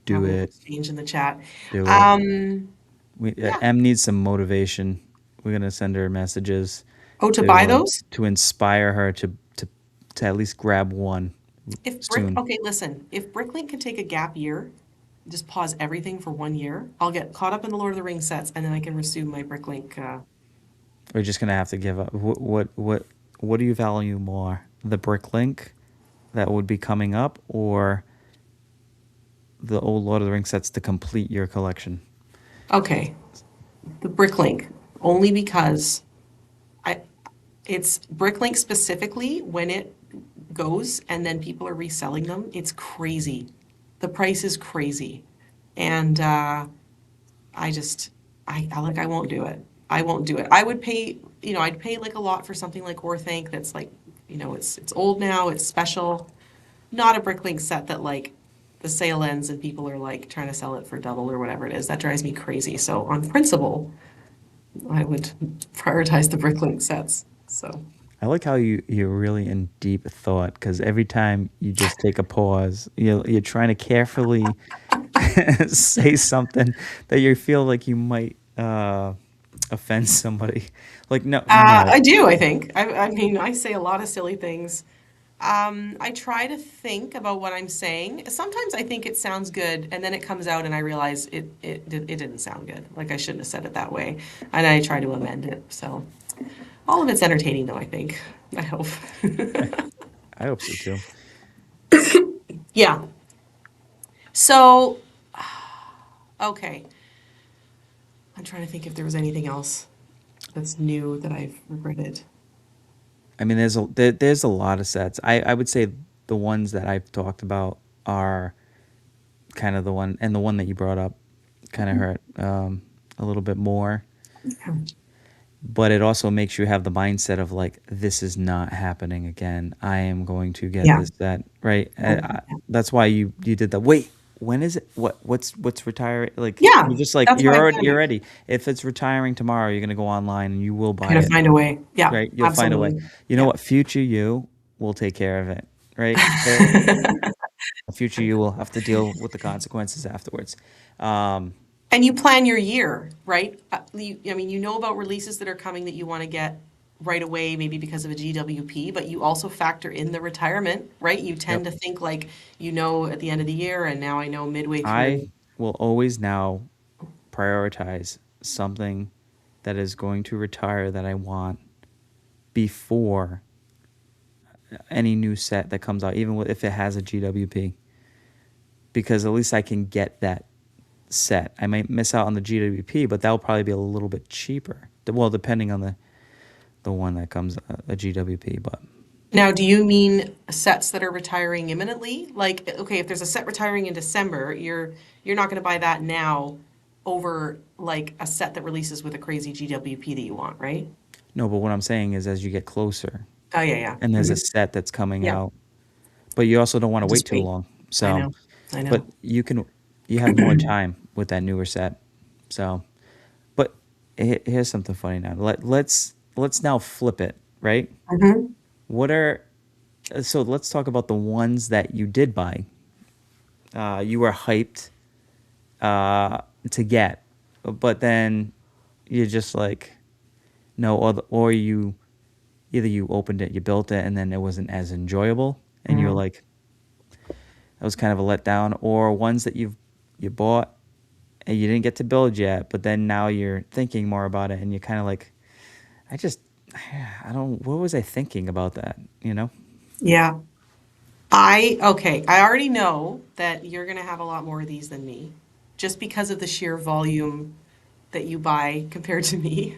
Do having an it, exchange in the chat. do it. Um, We yeah. M needs some motivation. We're gonna send her messages Oh, to buy those? to inspire her to at least grab one If Brick, soon. okay, listen, if Bricklink could take a gap year, just pause everything for 1 year, I'll get caught up in the Lord of the Rings sets and then I can resume my Bricklink. We're just gonna have to give up. What do you value more? The brick link that would be coming up, or the old Lord of the Rings sets to complete your collection? Okay, the Bricklink, only because I, it's Bricklink specifically when it goes and then people are reselling them, it's crazy. The price is crazy. And I just, I like, I won't do it. I won't do it. I would pay, I'd pay like a lot for something like Orthanc that's like, it's old now, it's special. Not a Bricklink set that like the sale ends and people are like trying to sell it for double or whatever it is. That drives me crazy. So on principle, I would prioritize the Bricklink sets. So. I like how you're really in deep thought because every time you just take a pause, you're trying to carefully say something that you feel like you might offend somebody. Like no, I do, I think. I mean, I say a lot of silly things. I try to think about what I'm saying. Sometimes I think it sounds good, and then it comes out, and I realize it didn't sound good. Like I shouldn't have said it that way, and I try to amend it. So all of it's entertaining, though, I think. I hope. I hope so too. Yeah. So, okay. I'm trying to think if there was anything else that's new that I've regretted. I mean, there's a lot of sets. I would say the ones that I've talked about are kind of the one, and the one that you brought up kind of hurt a little bit more. But it also makes you have the mindset of like, this is not happening again. I am going to get Yeah. this set right. Yeah. That's why you did that. Wait, when is it? What's retiring? Like Yeah. you're just like That's my you're panic. ready. If it's retiring tomorrow, you're gonna go online and you will I'm buy gonna it. find a way. Yeah, Right? You'll find a way. absolutely. You know Yeah. what? Future you will take care of it. Right? Future you will have to deal with the consequences afterwards. Um, And you plan your year, right? I mean, you know about releases that are coming that you want to get right away, maybe because of a GWP, but you also factor in the retirement, right? You tend yep. to think like, at the end of the year, and now I know midway I through. will always now prioritize something that is going to retire that I want before any new set that comes out, even if it has a GWP, because at least I can get that set. I might miss out on the GWP, but that'll probably be a little bit cheaper. Well, depending on the one that comes a GWP, but Now, do you mean sets that are retiring imminently? Like, okay, if there's a set retiring in December, you're not going to buy that now over like a set that releases with a crazy GWP that you want, right? no. But what I'm saying is, as you get closer, Oh yeah, yeah. and there's a Mhm. set that's coming Yeah. out, but you also don't want to I'll wait just too wait. long. I So, know. I but know. you have more time with that newer set. So, but here's something funny now. Let's now flip it, right? Hmm. What are so let's talk about the ones that you did buy. You were hyped to get, but then you're just like no, or you either you opened it, you built it, and then it wasn't as enjoyable, and you're like that was kind of a letdown, or ones that you bought and you didn't get to build yet, but then now you're thinking more about it, and you're kind of like I just I don't what was I thinking about that, you know? Yeah. Okay, I already know that you're going to have a lot more of these than me, just because of the sheer volume that you buy compared to me?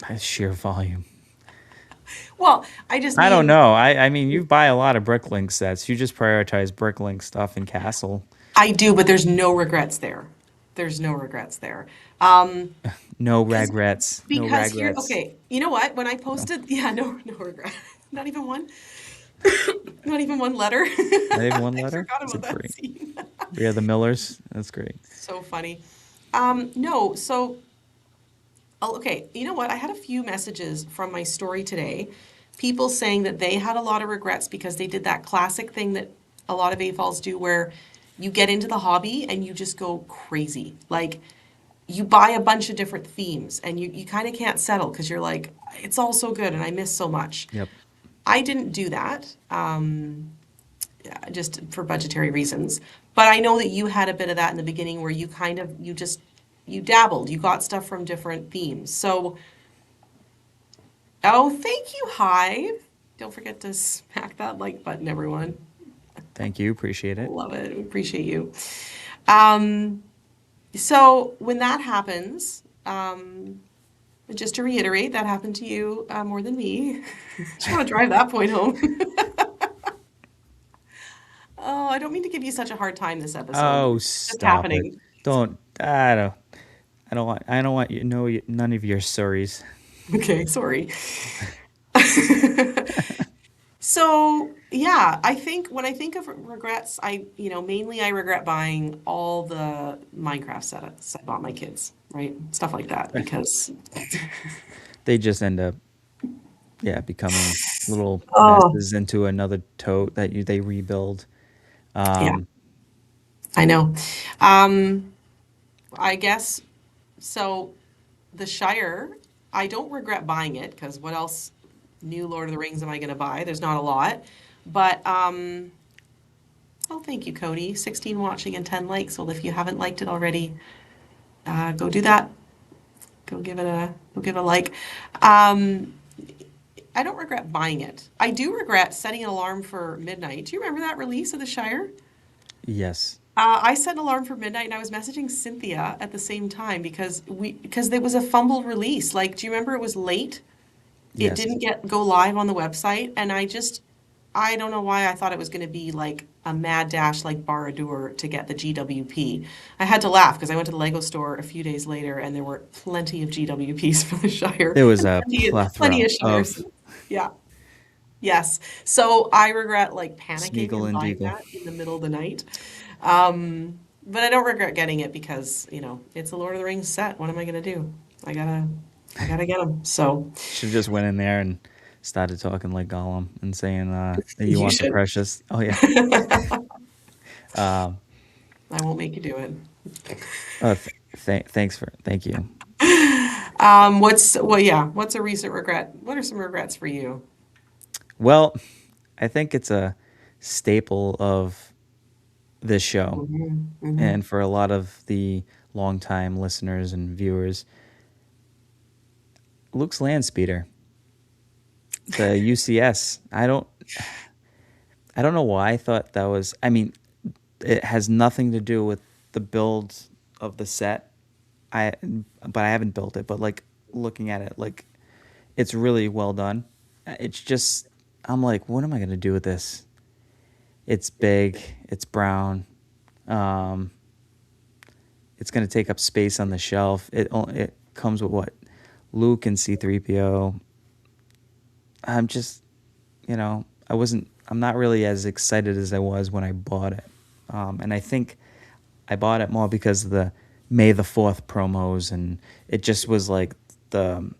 By sheer volume. Well, I just I don't mean know. I mean, you buy a lot of Bricklink sets. You just prioritize Bricklink stuff in Castle. I do, but there's no regrets there. There's no regrets there. No Because regrets. No because here, regrets. okay, you know what? When I No, posted, yeah, no regret. Not even one. Not even one letter. not even one I letter. forgot Is about it that great? scene. We are the Millers. That's great. So funny. No, so oh, okay, you know what? I had a few messages from my story today. People saying that they had a lot of regrets because they did that classic thing that a lot of AFOLs do where you get into the hobby and you just go crazy. Like you buy a bunch of different themes and you kind of can't settle because you're like, it's all so good and I miss so much. Yep. I didn't do that, just for budgetary reasons. But I know that you had a bit of that in the beginning where you kind of, you dabbled, you got stuff from different themes. So, oh, thank you, Hive. Don't forget to smack that like button, everyone. Thank you. Appreciate it. Love it. Appreciate you. Um, so when that happens, just to reiterate, that happened to you more than me. Just want to drive that point home. Oh, I don't mean to give you such a hard time this episode. Oh, It's just stop it. happening. Don't. I don't. I don't want you. No, none of your sorries. Okay, sorry. So, yeah, I think when I think of regrets, mainly I regret buying all the Minecraft sets I bought my kids, right? Stuff like that, because, They just end up, yeah, becoming little oh, messes into another tote that they rebuild. yeah, Um, I know. Um, I guess so. The Shire, I don't regret buying it because what else new Lord of the Rings am I going to buy? There's not a lot. But, oh, thank you, Cody. 16 watching and 10 likes. Well, if you haven't liked it already, go do that. Go give it a like. Um, I don't regret buying it. I do regret setting an alarm for midnight. Do you remember that release of The Shire? yes. I set an alarm for midnight and I was messaging Cynthia at the same time because there was a fumbled release. Like, do you remember it was late? It Yes. didn't go live on the website, and I don't know why I thought it was going to be like a mad dash like Barad-dûr to get the GWP. I had to laugh because I went to the Lego store a few days later, and there were plenty of GWPs for the Shire There was and a plenty plethora of Shires. of Yeah. Yes. So I regret like panicking Smeagol and and buying Deagle. that in the middle of the night. But I don't regret getting it because, it's a Lord of the Rings set. What am I going to do? I gotta, I gotta get them. So Should have just went in there and started talking like Gollum and saying that you you want the should. precious. Oh yeah. Um, I won't make you do it. thank you. What's a recent regret? What are some regrets for you? Well, I think it's a staple of this show, Hmm. and for a lot of the longtime listeners and viewers, Luke's land speeder, the UCS. I don't know why I thought that was. I mean, it has nothing to do with the build of the set. I but I haven't built it. But like looking at it, like it's really well done. It's just I'm like, what am I gonna do with this? It's big. It's brown. Um, it's gonna take up space on the shelf. It comes with what Luke and C-3PO. I'm just I wasn't. I'm not really as excited as I was when I bought it, and I think I bought it more because of the May the 4th promos, and it just was like the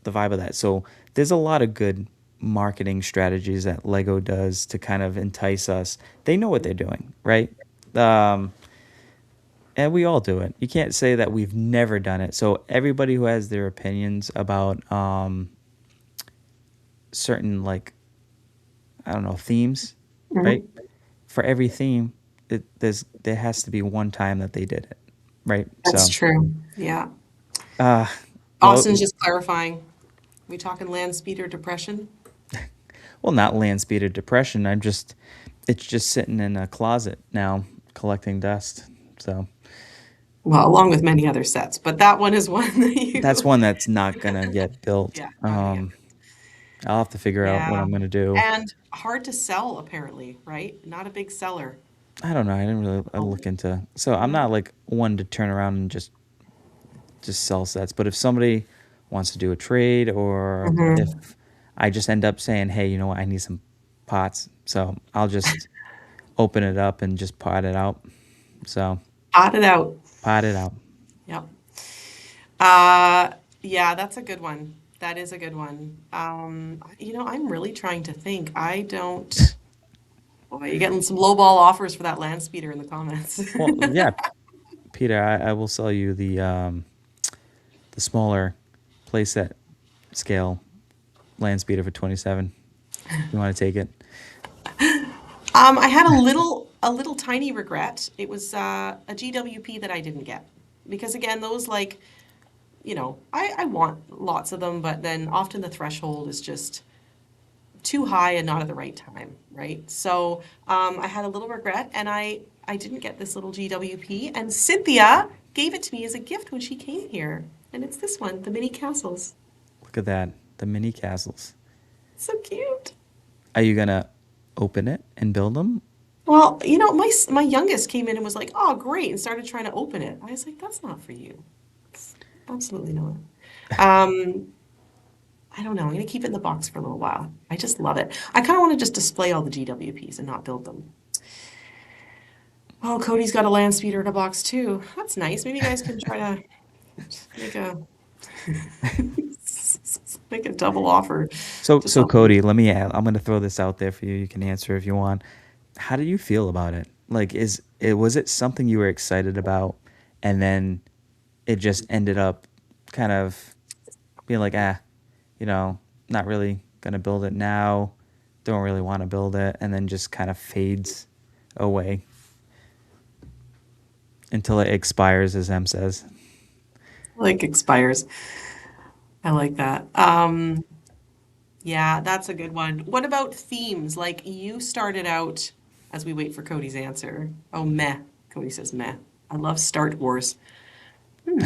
the vibe of that. So there's a lot of good marketing strategies that Lego does to kind of entice us. They know what they're doing, right? Um, and we all do it. You can't say that we've never done it. So everybody who has their opinions about certain like I don't know themes, right? Hmm. For every theme, there has to be one time that they did it, right? That's So, true. Yeah. uh, well, Austin's just clarifying. We talking land speed or depression? well, not land speed or depression. It's just sitting in a closet now collecting dust. So, Well, along with many other sets, but that one is one that That's you, one that's not gonna get built. yeah, not gonna get. I'll have to figure out what Yeah. I'm gonna do. And hard to sell, apparently, right? Not a big seller. I don't know. I didn't really Oh, look into. So I'm yeah. not like one to turn around and just sell sets. But if somebody wants to do a trade, or Hmm. if I just end up saying, hey, you know what, I need some pots, so I'll just open it up and just pot it out. So Pot it out. pot it out. Yep. Uh, yeah, that's a good one. That is a good one. I'm really trying to think. I don't. Boy, you're getting some lowball offers for that land speeder in the comments. Well, yeah, Peter, I will sell you the smaller playset scale land speeder for 27. You want to take it? I had a little tiny regret. It was a GWP that I didn't get because again, those like I want lots of them, but then often the threshold is just too high and not at the right time, right? So I had a little regret, and I didn't get this little GWP, and Cynthia gave it to me as a gift when she came here, and it's this one, the mini castles. Look at that, the mini castles. So cute. Are you gonna open it and build them? Well, my youngest came in and was like, "Oh, great," and started trying to open it. I was like, "That's not for you. It's absolutely not." Um, I don't know. I'm gonna keep it in the box for a little while. I just love it. I kind of want to just display all the GWPs and not build them. Oh, Cody's got a land speeder in a box too. That's nice. Maybe you guys can try to make a make a double offer So to so something. Cody, let me. I'm gonna throw this out there for you. You can answer if you want. How do you feel about it? Like, was it something you were excited about, and then it just ended up kind of being like, not really gonna build it now. Don't really want to build it, and then just kind of fades away until it expires, as Em says. Like expires. I like that. Yeah, that's a good one. What about themes? Like you started out as we wait for Cody's answer. Oh, meh. Cody says meh. I love Start Wars. Hmm.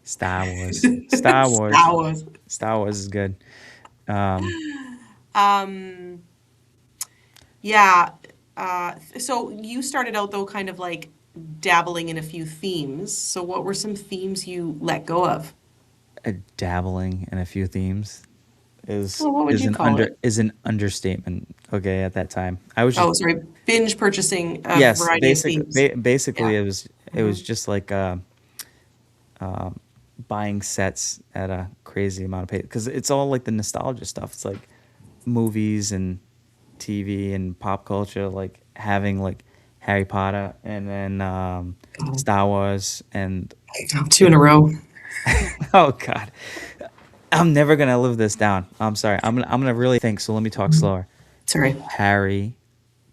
Star Wars. Star Wars. Star Wars. Star Wars is good. Um, Um, yeah. So you started out though kind of like dabbling in a few themes. So what were some themes you let go of? dabbling in a few themes is Well, what would is you an call it? understatement. Okay, at that time, I was just Oh, sorry, binge purchasing a yes, variety of themes. basically Yeah. it was Hmm. just like buying sets at a crazy amount of pay because it's all like the nostalgia stuff. It's like movies and TV and pop culture, like having like Harry Potter and then Oh, Star Wars and two the in a row. oh god, I'm never gonna live this down. I'm sorry. I'm gonna really think. So let me talk Mhm. slower. Sorry. Harry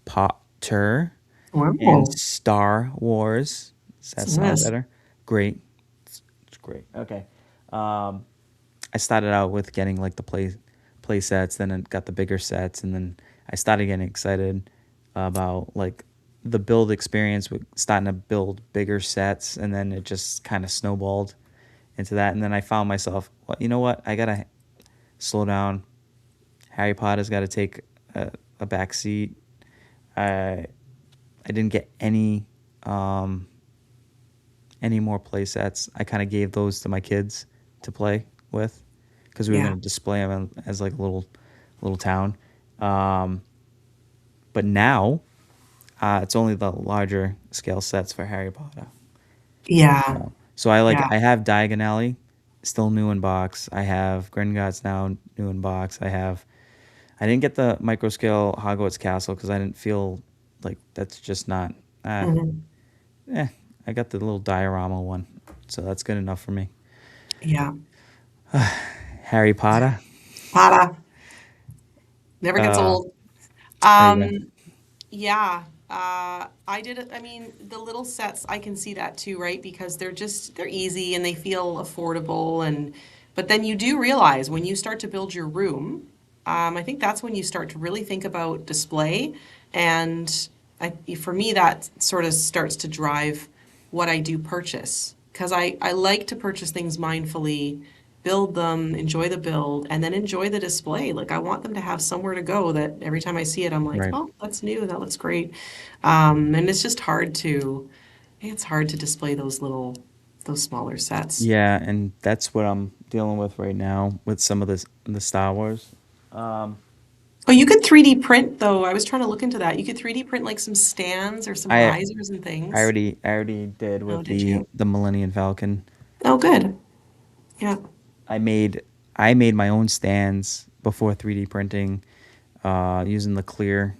Potter and Wow. Star Wars. Does that So sound this. better? Great. It's great. Okay. Um, I started out with getting like the play sets, then it got the bigger sets, and then I started getting excited about like the build experience with starting to build bigger sets, and then it just kind of snowballed into that. And then I found myself, well, you know what? I gotta slow down. Harry Potter's got to take a back seat. I I didn't get um, any more play sets. I kind of gave those to my kids to play with because we were Yeah. going to display them as like a little town. Um, but now it's only the larger scale sets for Harry Potter. Yeah. So I Yeah. have Diagon Alley, still new in box. I have Gringotts now new in box. I didn't get the micro scale Hogwarts Castle because I didn't feel like that's just not. Uh, Hmm. eh, I got the little diorama one, so that's good enough for me. Yeah. Harry Potter. Pada. Never gets Uh, old. yeah. Um, yeah. I did it. I mean, the little sets, I can see that too, right? Because they're easy and they feel affordable. But then you do realize when you start to build your room, I think that's when you start to really think about display. And for me, that sort of starts to drive. what I do purchase. Because I like to purchase things mindfully, build them, enjoy the build, and then enjoy the display. Like I want them to have somewhere to go that every time I see it, I'm like, Right. oh, that's new, that looks great. And it's just it's hard to display those smaller sets. Yeah, and that's what I'm dealing with right now with some of the Star Wars. Oh, you could 3D print though. I was trying to look into that. You could 3D print like some stands or some I risers and I things. already I already did Oh, with did you? the Millennium Falcon. Oh, good. Yeah. I made I made my own stands before 3D printing, using the clear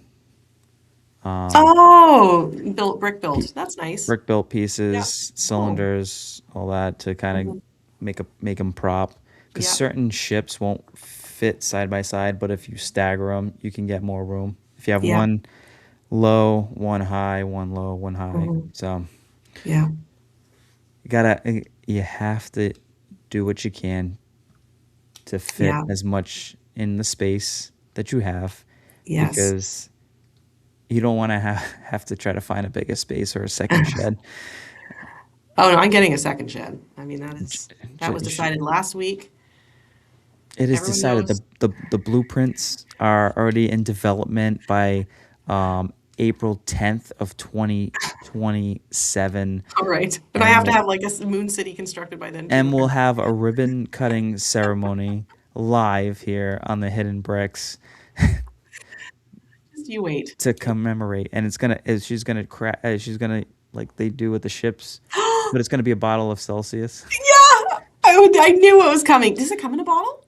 um, Oh, built brick pe- built. That's nice. brick built Yeah. pieces, Oh. cylinders, all that to kind of Mhm. make them prop. Because Yeah. certain ships won't fit side by side, but if you stagger them, you can get more room. If you have Yeah. one low, one high, one low, one high, Mhm. so Yeah. you have to do what you can to fit Yeah. as much in the space that you have, Yes. because you don't want to have to try to find a bigger space or a second shed. Oh no, I'm getting a second shed. I mean, J- that was you should, decided last week. it is Everyone decided knows. the blueprints are already in development by April 10th of 2027, All right. But I and have to have like moon city constructed by then too. we'll have a ribbon cutting ceremony live here on the Hidden Bricks Just you wait. to commemorate, and she's gonna she's gonna, like they do with the ships, but it's gonna be a bottle of Celsius. Yeah. I knew it was coming. Does it come in a bottle?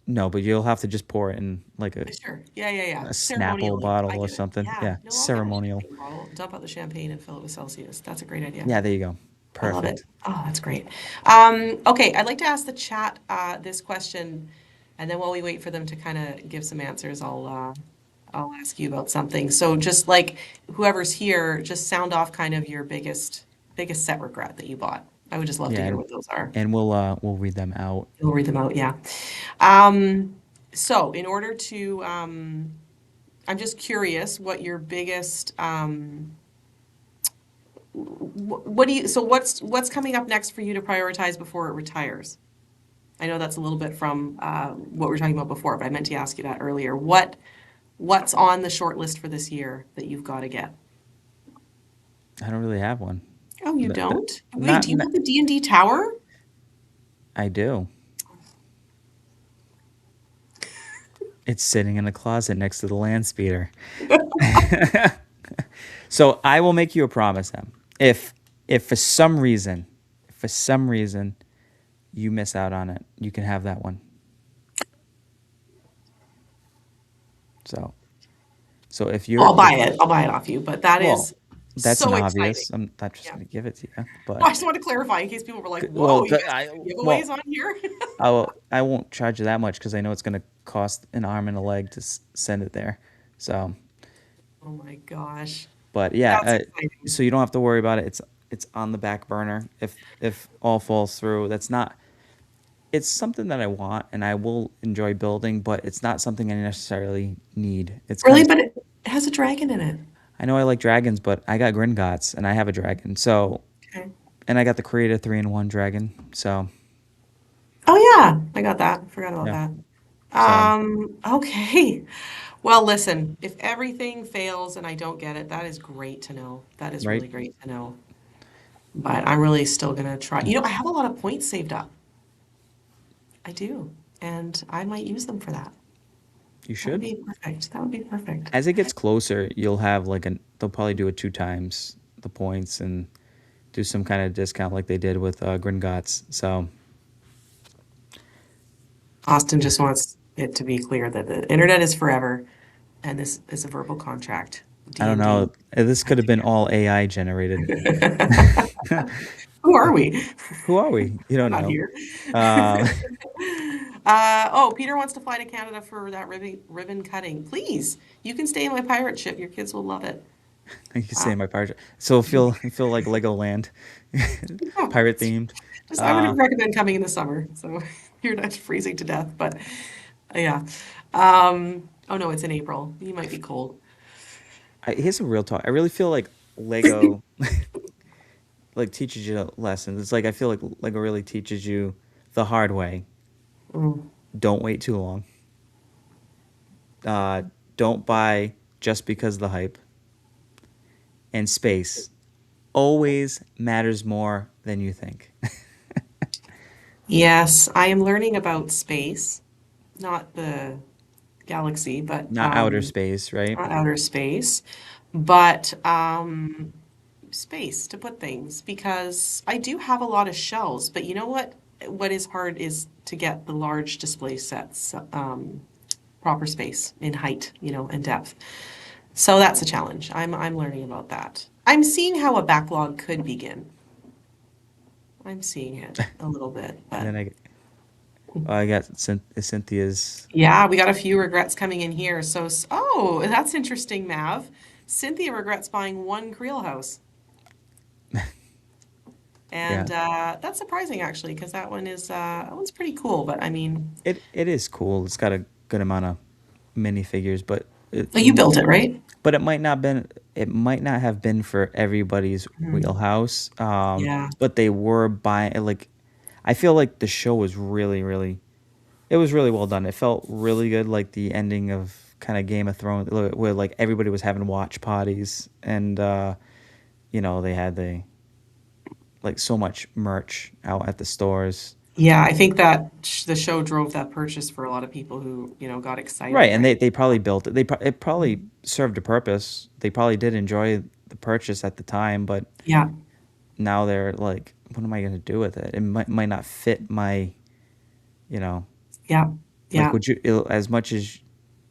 No, but you'll have to just pour it in like Sure. Yeah, yeah, yeah. a Snapple Ceremonially. I bottle or get it. something. Yeah. Yeah, No, I'll get a ceremonial. champagne bottle, dump out the champagne and fill it with Celsius. That's a great idea. Yeah, there you go. I love it. Perfect. Oh, that's great. Okay, I'd like to ask the chat this question, and then while we wait for them to kind of give some answers, I'll ask you about something. So just like whoever's here, just sound off kind of your biggest set regret that you bought. I would just love to Yeah, hear what those are. and we'll read them out. You'll read them out, yeah. Um, so in order to, I'm just curious what your biggest, what do you, so what's coming up next for you to prioritize before it retires? I know that's a little bit from what we were talking about before, but I meant to ask you that earlier. What's on the short list for this year that you've got to get? I don't really have one. Oh, you The- the- don't? Wait, not, do you not have the D&D tower? I do. It's sitting in a closet next to the land speeder. So I will make you a promise, Em. If for some reason you miss out on it, you can have that one. So so if you're I'll if buy it. I'll buy it off you, but that well, is that's an so exciting. obvious. I'm not just Yeah. gonna give it to you, I but just want to clarify in case people were like, well, whoa, you guys put giveaways on here? I won't charge you that much because I know it's gonna cost an arm and a leg to send it there. So, Oh my gosh. but yeah, That's exciting. so you don't have to worry about it. It's on the back burner. If all falls through, that's not. It's something that I want and I will enjoy building, but it's not something I necessarily need. It's kind Really? of. But it has a dragon in it. I know I like dragons, but I got Gringotts and I have a dragon. So, Okay. and I got the Creator 3-in-1 dragon. So, Oh yeah, I got that. Forgot about yeah. that. So, Okay. Well, listen, if everything fails and I don't get it, that is great to know. That is right? really great to know. But I'm really still gonna try. You know, I have a lot of points saved up. I do. And I might use them for that. You That would should. be perfect. That would be perfect. As it gets closer, you'll have they'll probably do it two times the points and do some kind of discount like they did with Gringotts. So, Austin just wants it to be clear that the internet is forever and this is a verbal contract. I don't D&D. know. This could have been all AI generated. Who are we? Who are we? You don't Not know. here. Uh, Oh, Peter wants to fly to Canada for that ribbon cutting. Please, you can stay in my pirate ship. Your kids will love it. you can Uh, say my pirate. So feel like Legoland, oh, pirate themed. just I would Uh, recommend coming in the summer, so you're not freezing to death. But yeah. Oh no, it's in April. You might be cold. here's a real talk. I really feel like Lego like teaches you lessons. It's like I feel like Lego really teaches you the hard way. Mm. Don't wait too long. Uh, don't buy just because of the hype. And space always matters more than you think. Yes, I am learning about space, not the galaxy, but Not outer space, right? not outer space, but space to put things because I do have a lot of shells, but you know what? What is hard is to get the large display sets, proper space in height, and depth. So that's a challenge. I'm learning about that. I'm seeing how a backlog could begin. I'm seeing it a little bit, And but then I got Cynthia's. yeah, we got a few regrets coming in here. So, oh, that's interesting, Mav. Cynthia regrets buying one Creel house. Yeah, And that's surprising actually, because that one's pretty cool. But I mean, it is cool. It's got a good amount of minifigures, oh, you built it, right? but it might not have been for everybody's Mhm. wheelhouse. Yeah, But they were buying like I feel like the show was really it was really well done. It felt really good, like the ending of kind of Game of Thrones, where like everybody was having watch parties, and they had like so much merch out at the stores. yeah. I think that the show drove that purchase for a lot of people who got Right, excited, and right? they probably built it. It probably served a purpose. They probably did enjoy the purchase at the time, but Yeah, now they're like, what am I going to do with it? It might not fit my, you know, yeah, like yeah. as much as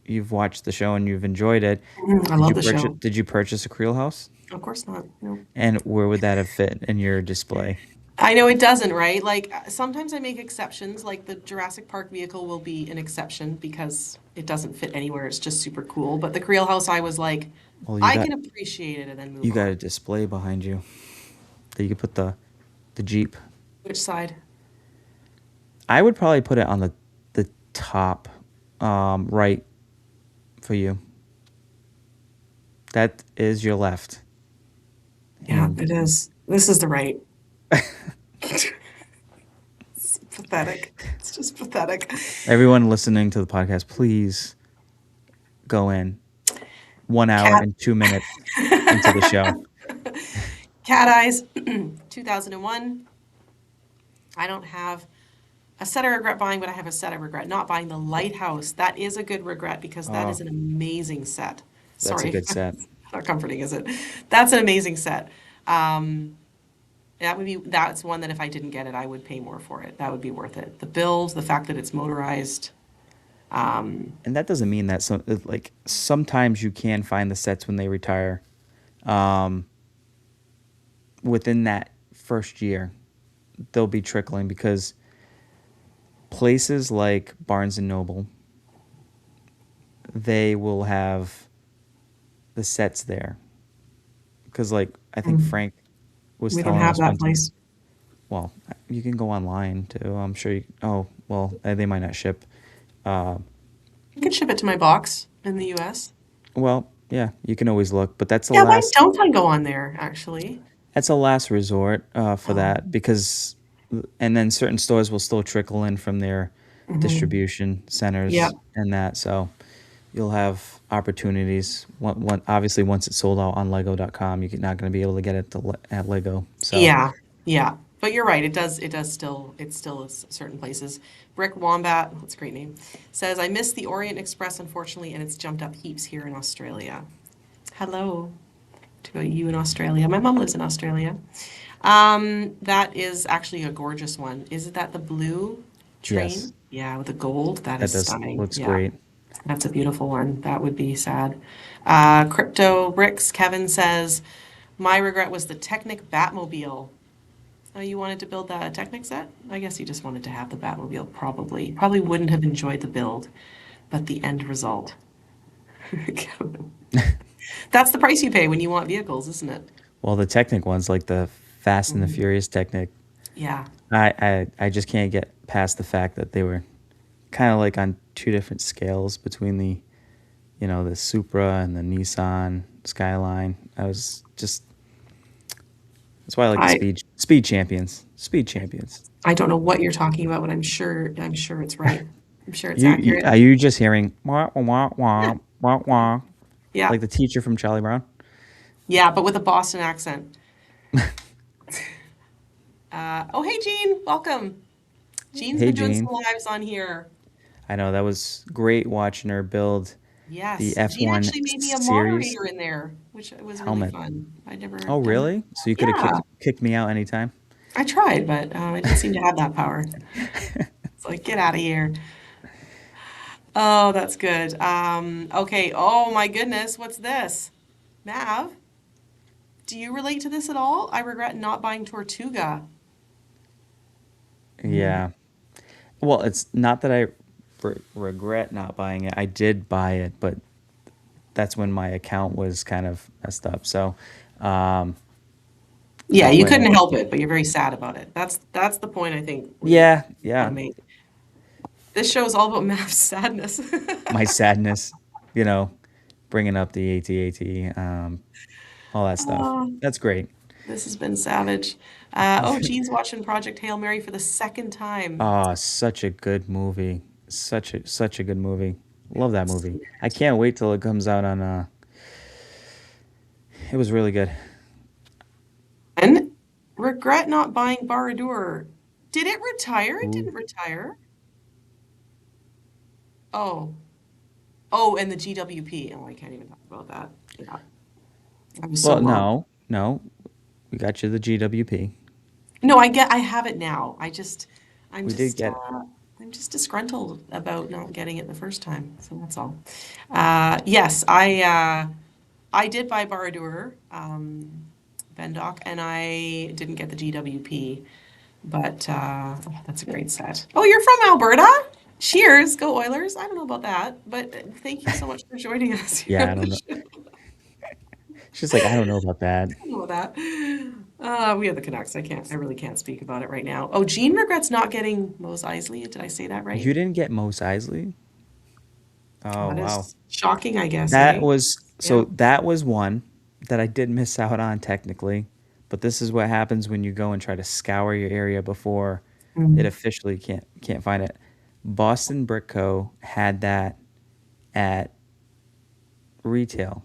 you've watched the show and you've enjoyed it, I love the show. did you purchase a Creel house? Of course not. No. And where would that have fit in your display? I know it doesn't, right? Like sometimes I make exceptions, like the Jurassic Park vehicle will be an exception because it doesn't fit anywhere. It's just super cool. But the Creel house, I was like, Well, I can appreciate it and then you move got a on. display behind you that you could put the Jeep. Which side? I would probably put it on the top right for you. That is your left Yeah, hand. it is. This is the right. It's pathetic. It's just pathetic. Everyone listening to the podcast, please go in 1 hour Cat and 2 minutes into the show. Cat Eyes, 2001. I don't have a set I regret buying, but I have a set I regret not buying. The Lighthouse. That is a good regret because that Oh, is an amazing set. that's a Sorry, good set. not comforting, is it? That's an amazing set. Um, that's one that if I didn't get it, I would pay more for it. That would be worth it. The build, the fact that it's motorized. And that doesn't mean that like sometimes you can find the sets when they retire um, within that first year. They'll be trickling because places like Barnes and Noble, they will have the sets there. Because like I think Mm, Frank was we don't telling have us that one time. place. Well, you can go online too. I'm sure you. Oh, well, they might not ship. Uh, You can ship it to my box in the US. well, yeah, you can always look, but Yeah, why don't I go on there, actually? that's a last resort for Oh, that because, and then certain stores will still trickle in from their mhm. distribution Yeah, centers and that. So you'll have opportunities. Obviously, once it's sold out on Lego.com, you're not going to be able to get it at Lego. So yeah, yeah. But you're right. It still is certain places. Brick Wombat, that's a great name, says, I missed the Orient Express, unfortunately, and it's jumped up heaps here in Australia. Hello to you in Australia. My mom lives in Australia. That is actually a gorgeous one. Is that the blue yes, train? Yeah, with the gold. That that is does stunning. looks Yeah, great. that's a beautiful one. That would be sad. Crypto Bricks, Kevin says, my regret was the Technic Batmobile. Oh, you wanted to build that Technic set? I guess you just wanted to have the Batmobile, probably. Probably wouldn't have enjoyed the build, but the end result. Kevin. That's the price you pay when you want vehicles, isn't it? Well, the Technic ones, like the Fast and the Mhm. Furious Technic, Yeah. I just can't get past the fact that they were kind of like on two different scales between the Supra and the Nissan Skyline. I was just That's why I like the I speed champions. Speed champions. I don't know what you're talking about, but I'm sure it's right. I'm sure it's You accurate. are you just hearing wah wah Yeah. wah wah wah Yeah. like the teacher from Charlie Brown? Yeah, but with a Boston accent. Oh, hey, Jean, welcome. Jean's Hey been doing some Gene, lives on here. I know that was great watching her build the Yes, Jean F1 actually made me a series moderator in there, which was really helmet. fun. I'd never Oh done that. really? So you could have Yeah, kicked me out anytime? I tried, but I didn't seem to have that power. It's like, get out of here. Oh, that's good. Okay. Oh my goodness, what's this? Mav, do you relate to this at all? I regret not buying Tortuga. Mm. Yeah. Well, it's not that I regret not buying it. I did buy it, but that's when my account was kind of messed up. So um, Yeah, that you way, couldn't help it, but you're very sad about it. That's the point I think we yeah, want to yeah. make. This show is all about Mav's sadness. My sadness, you know, bringing up the AT-AT, all that stuff. Oh, That's great. this has been savage. Oh, Gene's watching Project Hail Mary for the second time. Oh, such a good movie. Such a good movie. Love that movie. I Sweet. can't wait till it comes out on. It was really good. And regret not buying Baradur. Did it retire? It Ooh. didn't retire. Oh. Oh, and the GWP. Oh, I can't even talk about that. Yeah. I was so Well, wrong. no, we got you the GWP. No, I have it now. I'm We did just, get. I'm just disgruntled about not getting it the first time. So that's all. Yes, I did buy Baradur, Bendoc, and I didn't get the GWP, but oh, that's a great set. Oh, you're from Alberta? Cheers, go Oilers. I don't know about that, but thank you so much for joining us here Yeah, on I the don't know. show. She's like, I don't know about that. I don't know about that. We have the Canucks. I really can't speak about it right now. Oh, Jean regrets not getting Mose Eisley. Did I say that right? You didn't get Mos Eisley? Oh That wow. is shocking, I guess, That hey? was Yeah. so that was one that I did miss out on technically, but this is what happens when you go and try to scour your area before it Mm. officially can't find it. Boston Brick Co. had that at retail.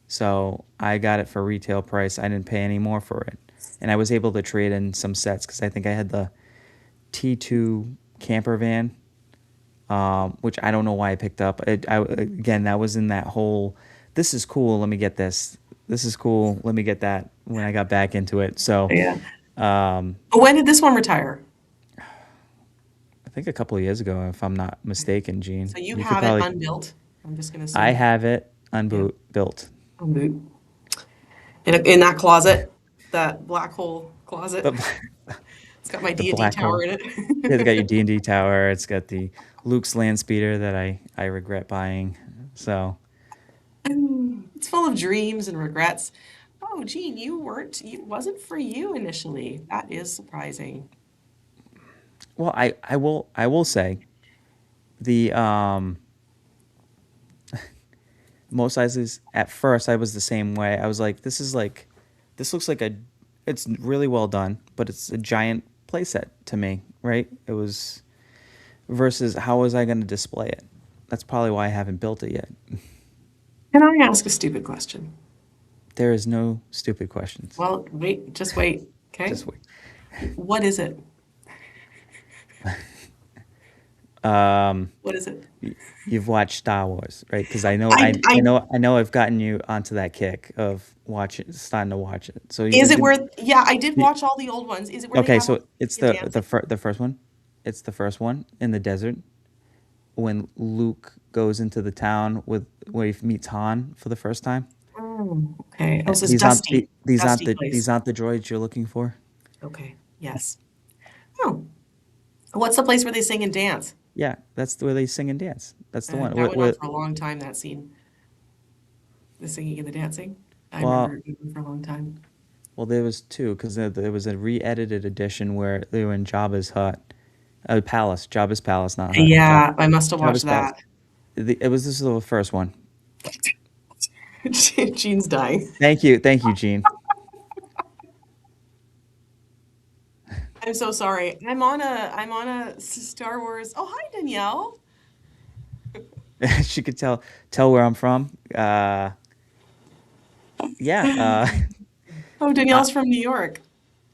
So I got it for retail price. I didn't pay any more for it. And I was able to trade in some sets because I think I had the T2 camper van, which I don't know why I picked up. Again, that was in that whole, this is cool, let me get this. This is cool, let me get that when I got back into it. So Yeah. um, When did this one retire? I think a couple of years ago, if I'm not mistaken, Gene. So you You could have it probably, unbuilt. I'm just gonna I assume. have it Yeah, built. unboot. In that closet, that black hole closet. The, It's got my the D&D black tower hole. in Yeah, it's got your it. D&D tower. It's got the Luke's land speeder that I regret buying. So, It's full of dreams and regrets. Oh, Gene, it wasn't for you initially. That is surprising. well, I will say the most sizes at first I was the same way. I was like, this looks like it's really well done, but it's a giant playset to me, right? It was versus how was I going to display it? That's probably why I haven't built it yet. Can I ask a stupid question? There is no stupid questions. Well, wait, just wait, okay? Just wait. What is it? Um, What is it? you've watched Star Wars, right? Because I know I I know I've gotten you onto that kick of watching, starting to watch it. So Is it where, yeah, I did you watch all the old ones. Is it where they okay, have so like it's and dancing? the first one. It's the first one in the desert when Luke goes into the town with where he meets Han for the first time. Oh, okay. Oh, so it's These aren't Dusty. Dusty these place. aren't the droids you're looking for. Okay. Yes. Oh, what's the place where they sing and dance? Yeah, that's where they sing and dance. That's the one. That went on for a long time, that scene. The singing and the dancing. I remember Well, it being for a long time. there was two because there was a re-edited edition where they were in Jabba's hut, palace, Jabba's palace, not hut, Yeah, I must have watched Jabba's palace. that. It was this is the first one. Gene's dying. Thank you, Gene. I'm so sorry. I'm on a Star Wars. Oh, hi, Danielle. She could tell where I'm from. Yeah, Oh, uh, Danielle's from New York.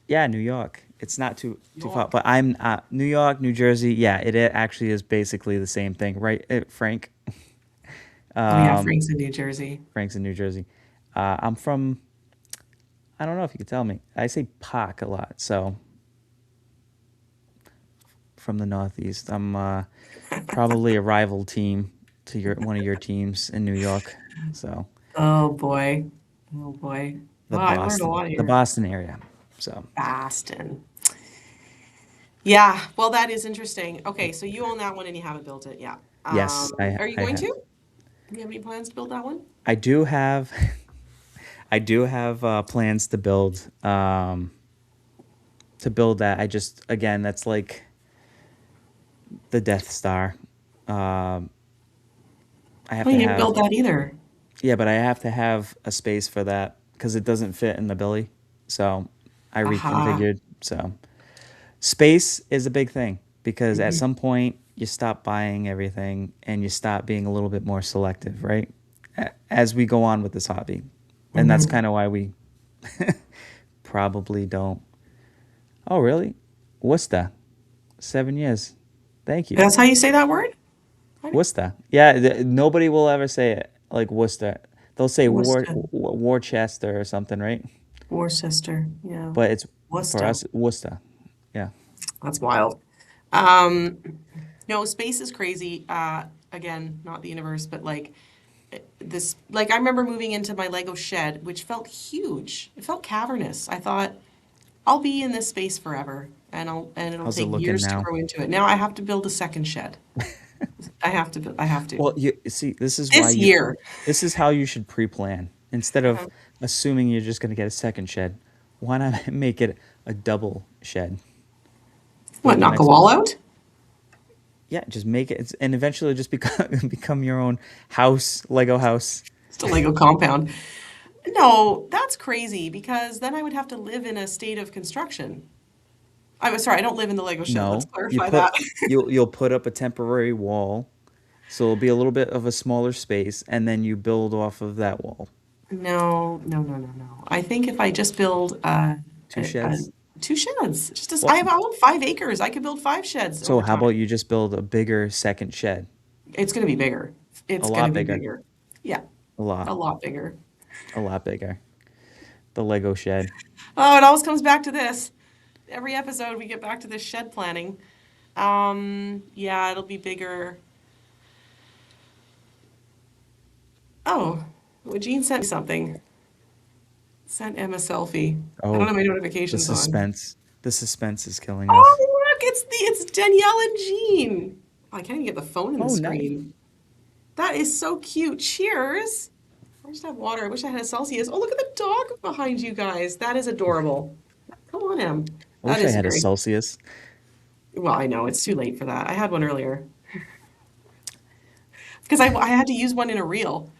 yeah, New York. It's not too far, York. but I'm New York, New Jersey. Yeah, it actually is basically the same thing, right? Frank, Oh yeah, um, Frank's in New Jersey. Frank's in New Jersey. I'm from. I don't know if you could tell me. I say Pac a lot, so from the Northeast. I'm probably a rival team to your one of your teams in New York. So Oh boy. Oh boy. Wow, I've learned a lot The here. Boston area. So Boston. Yeah, well, that is interesting. Okay, so you own that one and you haven't built it yet. yes, Are you I going have. to? Do you have any plans to build that one? I do have I do have plans to build that. I just again that's like the Death Star. Um, I have Oh, to you didn't have build that either. yeah, but I have to have a space for that because it doesn't fit in the Billy. So I Aha. reconfigured. So space is a big thing because at Mhm. some point you stop buying everything and you stop being a little bit more selective, right? As we go on with this hobby. And that's Mhm. kind of why we probably don't. Oh, really? Worcester. 7 years. Thank you. That's how you say that word? How do- Worcester. Yeah, nobody will ever say it like Worcester. They'll say Worcester. Worcester or something, right? Worcester. Yeah. But it's for Worcester. us Worcester. Yeah. That's wild. Um, no, space is crazy. Again, not the universe, but like this, like I remember moving into my Lego shed, which felt huge. It felt cavernous. I thought I'll be in this space forever, and it'll How's it take looking years to now? grow into it. Now I have to build a second shed. I have to. Well, you see, This year. this is how you should pre-plan. Instead of Uh-huh. assuming you're just going to get a second shed, why not make it a double shed? What, Build an not go extra. all out? Yeah, just make it and eventually just become become your own house, Lego house. Just a Lego compound. No, that's crazy because then I would have to live in a state of construction. I'm sorry, I don't live in the Lego shed. Let's No, clarify that. you'll put up a temporary wall, so it'll be a little bit of a smaller space, and then you build off of that wall. No, no, no, no, no. I think if I just build Two a sheds. two sheds, just as Well, I own 5 acres, I could build 5 sheds so over how time. about you just build a bigger second shed? It's going to be bigger. A It's going to lot be bigger. bigger. Yeah, A a lot. lot bigger. A lot bigger. The Lego shed. Oh, it always comes back to this. Every episode we get back to this shed planning. Yeah, it'll be bigger. Oh, well, Jean sent me something. Sent Emma a selfie. I don't Oh, have my the notifications on. suspense. The suspense is killing us. Oh, look, it's Danielle and Jean. Oh, I can't even get the phone in the Oh, nice. screen. That is so cute. Cheers. I just have water. I wish I had a Celsius. Oh, look at the dog behind you guys. That is adorable. Come on, Em. I That wish I is had a very, Celsius. well, I know it's too late for that. I had one earlier because I had to use one in a reel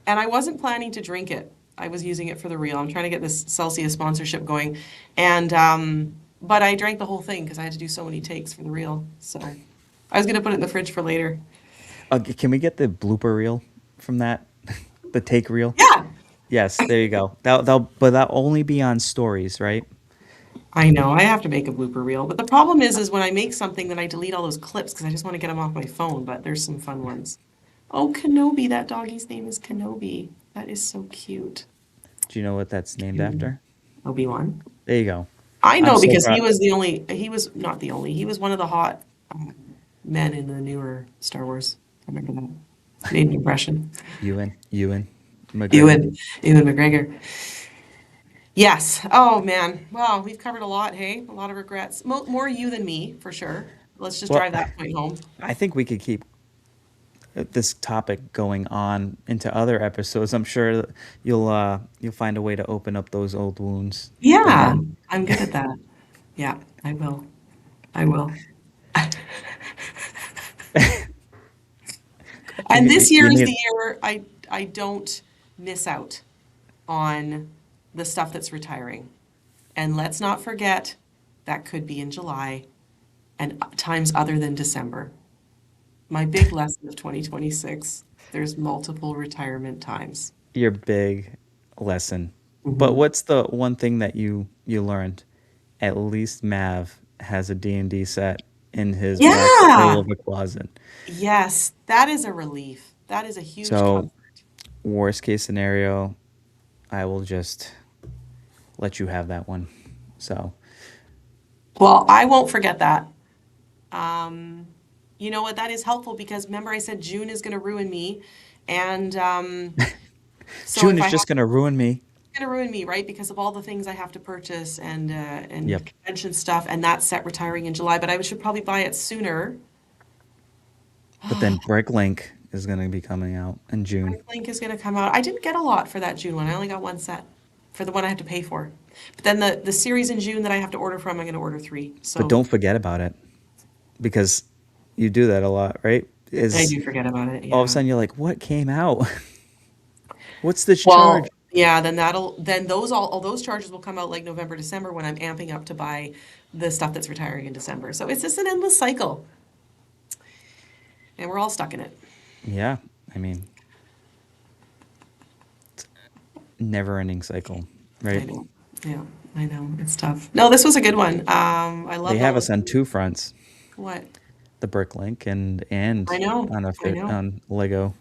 and I wasn't planning to drink it. I was using it for the reel. I'm trying to get this Celsius sponsorship going. And, but I drank the whole thing because I had to do so many takes for the reel. So I was going to put it in the fridge for later. Can we get the blooper reel from that? The take reel? Yeah, Yes, there you go. But that'll only be on stories, right? I know. I have to make a blooper reel. But the problem is when I make something, then I delete all those clips because I just want to get them off my phone. But there's some fun ones. Oh, Kenobi. That doggy's name is Kenobi. That is so cute. Do you know what that's named Kenobi. after? Obi-Wan. There you go. I I'm know so because proud. he was not the only, he was one of the hot men in the newer Star Wars. I remember that. Made an impression. Ewan McGregor. Ewan, Ewan McGregor. Yes. Oh man. Wow, we've covered a lot, hey? A lot of regrets. More you than me, for sure. Let's just Well, drive that point home. I think we could keep this topic going on into other episodes. I'm sure that you'll find a way to open up those old wounds, Yeah, Danielle. I'm good at that. Yeah, I will. I will. And this year You is the need year I don't miss out on the stuff that's retiring. And let's not forget that could be in July and times other than December. My big lesson of 2026, there's multiple retirement times. Your big lesson. But Mhm. what's the one thing that you learned? At least Mav has a D&D set in his back hole Yeah. of a closet. Yes, that is a relief. That is a huge So, comfort. worst case scenario, I will just let you have that one. So, Well, I won't forget that. Um, you know what? That is helpful because remember I said June is going to ruin me. And so June if I is have just going to ruin me. it's going to ruin me, right? Because of all the things I have to purchase and Yep. convention stuff, and that's set retiring in July. But I should probably buy it sooner. But then Bricklink is going to be coming out in June. Link is going to come out. I didn't get a lot for that June one. I only got one set for the one I have to pay for. But then the series in June that I have to order from, I'm going to order three. But So don't forget about it because you do that a lot, right? I Is do forget about it. all of a Yeah. sudden you're like, what came out? What's this charge? Well, yeah, then all those charges will come out like November, December when I'm amping up to buy the stuff that's retiring in December. So it's just an endless cycle, and we're all stuck in it. Yeah. I mean, never ending cycle, I right? know. Yeah, I know. It's tough. No, this was a good one. I They love have all us of on two fronts, what the Bricklink and I know. on a I fit know. on Lego.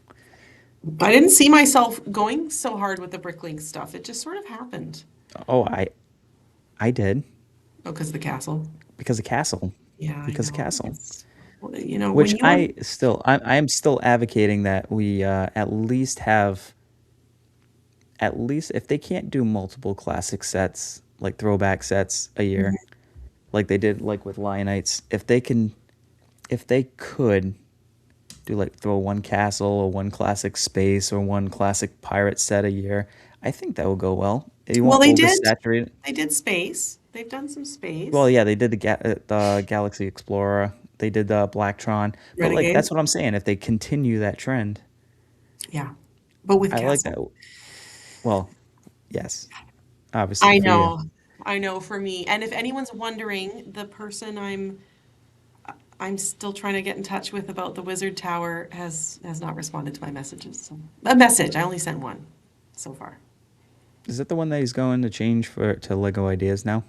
I didn't see myself going so hard with the Bricklink stuff. It just sort of happened. Oh, I did Oh, because of the castle. because of Castle. Yeah, I Because of know. Castle. It's, you know, Which when you have, I am still advocating that we at least have at least if they can't do multiple classic sets like throwback sets a year like they did like with Lionites, if they could do like throw one castle or one classic space or one classic pirate set a year, I think that will go well. You well, won't oversaturate it. they did space. They've done some Well, space. yeah, they did the Galaxy Explorer, they did the Blacktron, but like Renegade. that's what I'm saying. If they continue that trend, Yeah. But with I like that. castle. Well, yes, obviously I for you. know. I know for me. And if anyone's wondering, the person I'm still trying to get in touch with about the Wizard Tower has not responded to my messages. So, a message. I only sent one so far. Is that the one that he's going to change for to Lego Ideas now?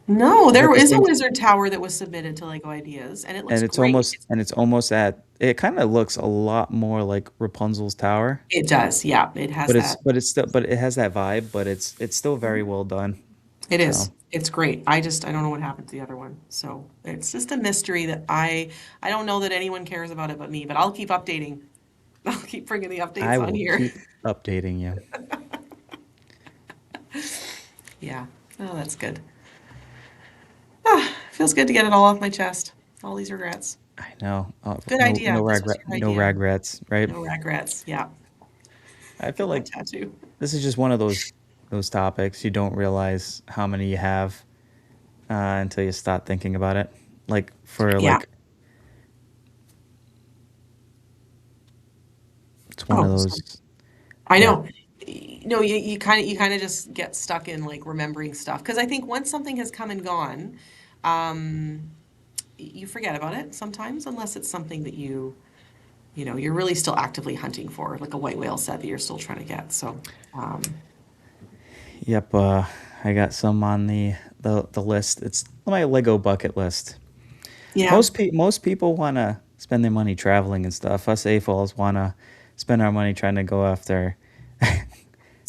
No, Is that there the is a same? Wizard Tower that was submitted to Lego Ideas, and it looks great. And it's almost at. It kind of looks a lot more like Rapunzel's tower, It does, yeah. It has that. but it's still but it has that vibe, but it's still very well done. It So is. It's great. I don't know what happened to the other one. So it's just a mystery that I don't know that anyone cares about it but me, but I'll keep updating. I'll keep bringing the I updates on will here. keep updating you. Yeah. Oh, that's good. Ah, feels good to get it all off my chest. All these regrets. I know. Good idea. This was your No idea. regrets, right? No regrets. Yeah. I feel Get my like tattoo. this is just one of those topics you don't realize how many you have until you start thinking about it. Like for Yeah. like it's one of Oh, sorry. those. I Yeah, know. No, you kind of just get stuck in like remembering stuff because I think once something has come and gone, um, you forget about it sometimes unless it's something that you know you're really still actively hunting for, like a white whale set that you're still trying to get. So, yep. I got some on the list. It's my Lego bucket list. yeah, Most people want to spend their money traveling and stuff. Us AFOLs want to spend our money trying to go after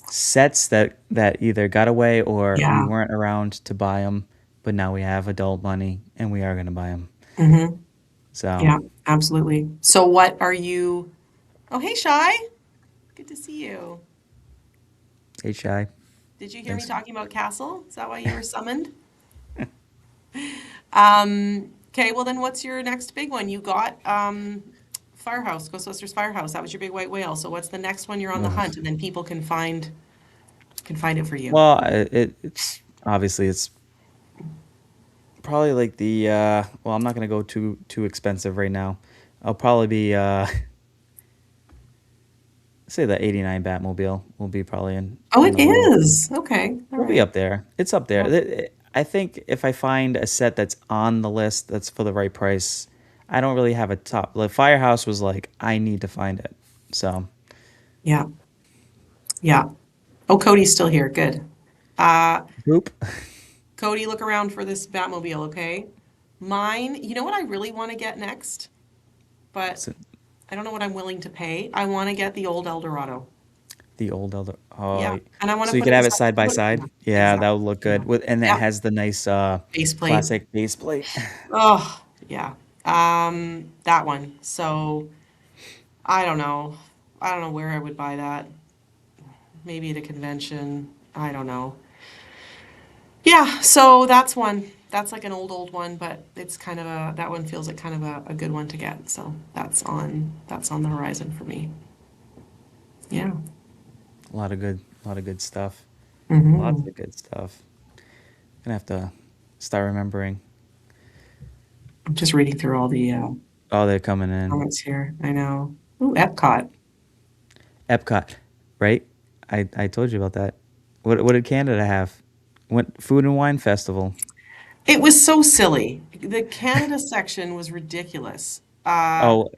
sets that either got away or we yeah, weren't around to buy them, but now we have adult money and we are going to buy them. hmm So, yeah, absolutely. So, what are you? Oh, hey, Shy. Good to see you. HI, Did you hear me thanks. talking about Castle? Is that why you were summoned? Okay, well then what's your next big one? You got Firehouse, Ghostbusters Firehouse. That was your big white whale. So what's the next one you're on the hunt and then people can find it for you. Well, it's obviously it's probably like the well, I'm not going to go too expensive right now. I'll probably be say the 89 Batmobile will be probably Oh, in it the low. is. Okay. All We'll be right. up there. It's up there. Yeah. I think if I find a set that's on the list that's for the right price, I don't really have a top. Like Firehouse was like, I need to find it. So, Yeah, yeah. Oh, Cody's still here. Good. Uh, boop. Cody, look around for this Batmobile, okay? Mine, you know what I really want to get next, but So, I don't know what I'm willing to pay. I want to get the old Eldorado. the old elder. Oh, Yeah, and I want to so you put could it have it beside side the by foot. side. Yeah, Yeah, that exactly. would look Yeah. good. With and it Yeah. has the nice Base plate. classic base plate. Oh, yeah. That one. So I don't know. I don't know where I would buy that. Maybe at a convention. I don't know. Yeah, so that's one. That's like an old one, but it's kind of a that one feels like kind of a good one to get. So that's on the horizon for me. Yeah. A lot of good stuff. Lots Hmm. of good stuff. Gonna have to start remembering. I'm just reading through all the Oh, they're coming in. comments here. I know. Ooh, Epcot. Epcot, right? I told you about that. What did Canada have? What Food and Wine Festival? It was so silly. The Canada section was ridiculous. Oh,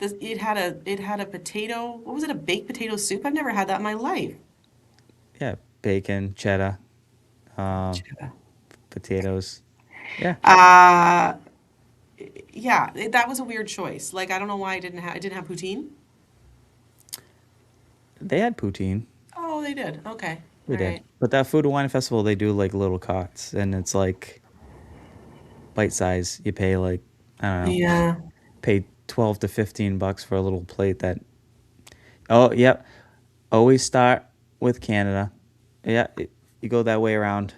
It had a potato. What was it? A baked potato soup? I've never had that in my life. yeah, bacon, cheddar, uh, potatoes. Yeah, Uh, yeah, that was a weird choice. Like I don't know why I didn't have poutine. they had poutine. Oh, they did. Okay. They All did. right. But that Food and Wine Festival, they do like little cots, and it's like bite size. You pay like I don't know, Yeah. pay 12 to 15 bucks for a little plate. That oh yep, always start with Canada. Yeah, you go that way around.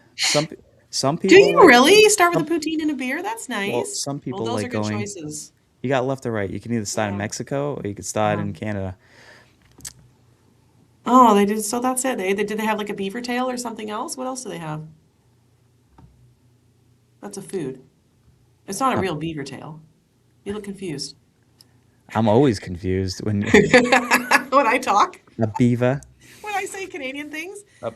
Some Do people you like really start with some a poutine and a beer? That's well nice. some Well, people those are like good going. choices. You got left or right. You can either start in Yeah. Mexico or you could start Uh-huh. in Canada. Oh, they did. So that's it. Did they have like a beaver tail or something else? What else do they have? That's a food. It's not a Uh, real beaver tail. You look confused. I'm always confused when When I talk, a beaver. when I say Canadian things, Uh,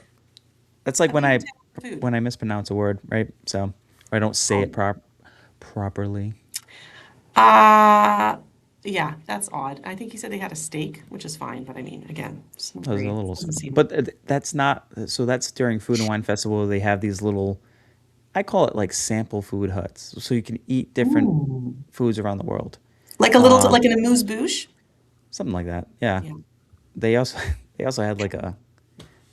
That's like a beaver tail is food. when I mispronounce a word, right? So or I don't say it Oh. properly. Uh, yeah, that's odd. I think he said they had a steak, which is fine, but I mean, again, it's not That was a great. little, Doesn't seem. but that's not. So that's during Food and Wine Festival. They have these little. I call it like sample food huts, so you can eat different Ooh. foods around the world. Like a little, Um, like an amuse-bouche? Something like that. Yeah. Yeah. They also they also had like a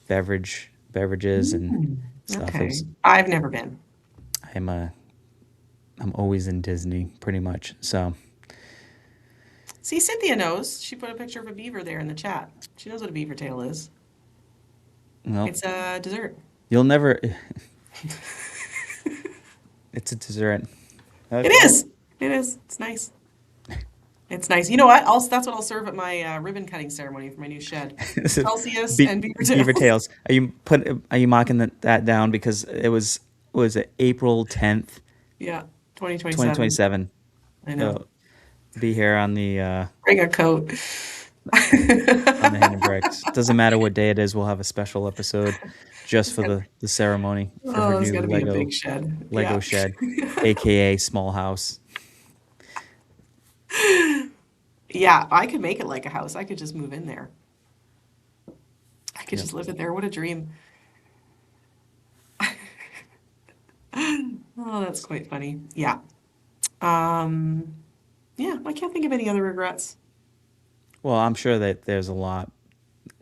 beverages and Mm, stuff. It okay. was I've never been. I'm uh I'm always in Disney pretty much. So See, Cynthia knows. She put a picture of a beaver there in the chat. She knows what a beaver tail is. well, It's a dessert. you'll never. It's a dessert. It Okay. is. It is. It's nice. It's nice. You know what? That's what I'll serve at my ribbon cutting ceremony for my new shed. Celsius and beaver Beaver tails. tails. Are you marking that down because was it April 10th, Yeah, twenty twenty 2027. seven. I know. So be here Bring a coat. on the Hidden Bricks. Doesn't matter what day it is. We'll have a special episode just It's for got, the ceremony for her it's got new to be a big shed. Lego Yeah. shed, aka small house. Yeah, I could make it like a house. I could just move in there. I could Yep. just live in there. What a dream. Oh, that's quite funny. Yeah. Um, yeah, I can't think of any other regrets. Well, I'm sure that there's a lot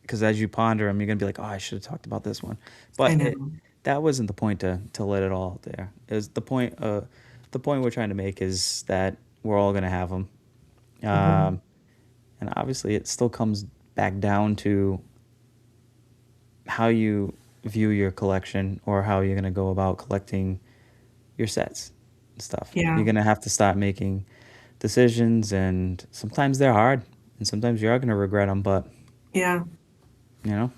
because as you ponder them, you're gonna be like, "Oh, I should have talked about this one," I but know. that wasn't the point to let it all out there. It was the point. The point we're trying to make is that we're all gonna have them, Hmm. um, and obviously, it still comes back down to how you view your collection or how you're gonna go about collecting your sets and stuff. You're Yeah, gonna have to start making decisions, and sometimes they're hard, and sometimes you are gonna regret them. But yeah. you know,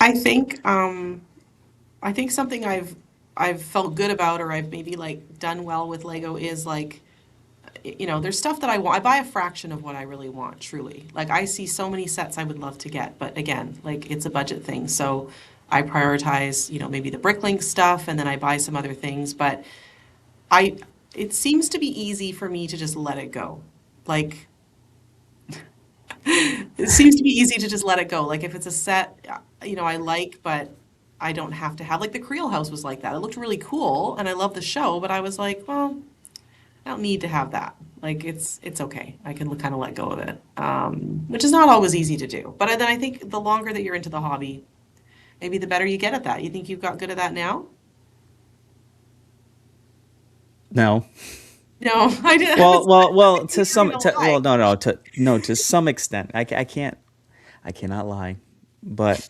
I think I think something I've felt good about or I've maybe like done well with Lego is like there's stuff that I want. I buy a fraction of what I really want, truly. Like I see so many sets I would love to get, but again, like it's a budget thing. So I prioritize, maybe the Bricklink stuff and then I buy some other things, but I it seems to be easy for me to just let it go. Like it seems to be easy to just let it go. Like if it's a set, I like, but I don't have to have. Like the Creel House was like that. It looked really cool, and I love the show, but I was like, well, I don't need to have that. Like it's okay. I can kind of let go of it, which is not always easy to do. But then I think the longer that you're into the hobby, maybe the better you get at that. You think you've got good at that now? No. No, I did. I Well, was well, well. thinking To you were some, gonna well, lie. no, no, to some extent. I can't, I cannot lie, but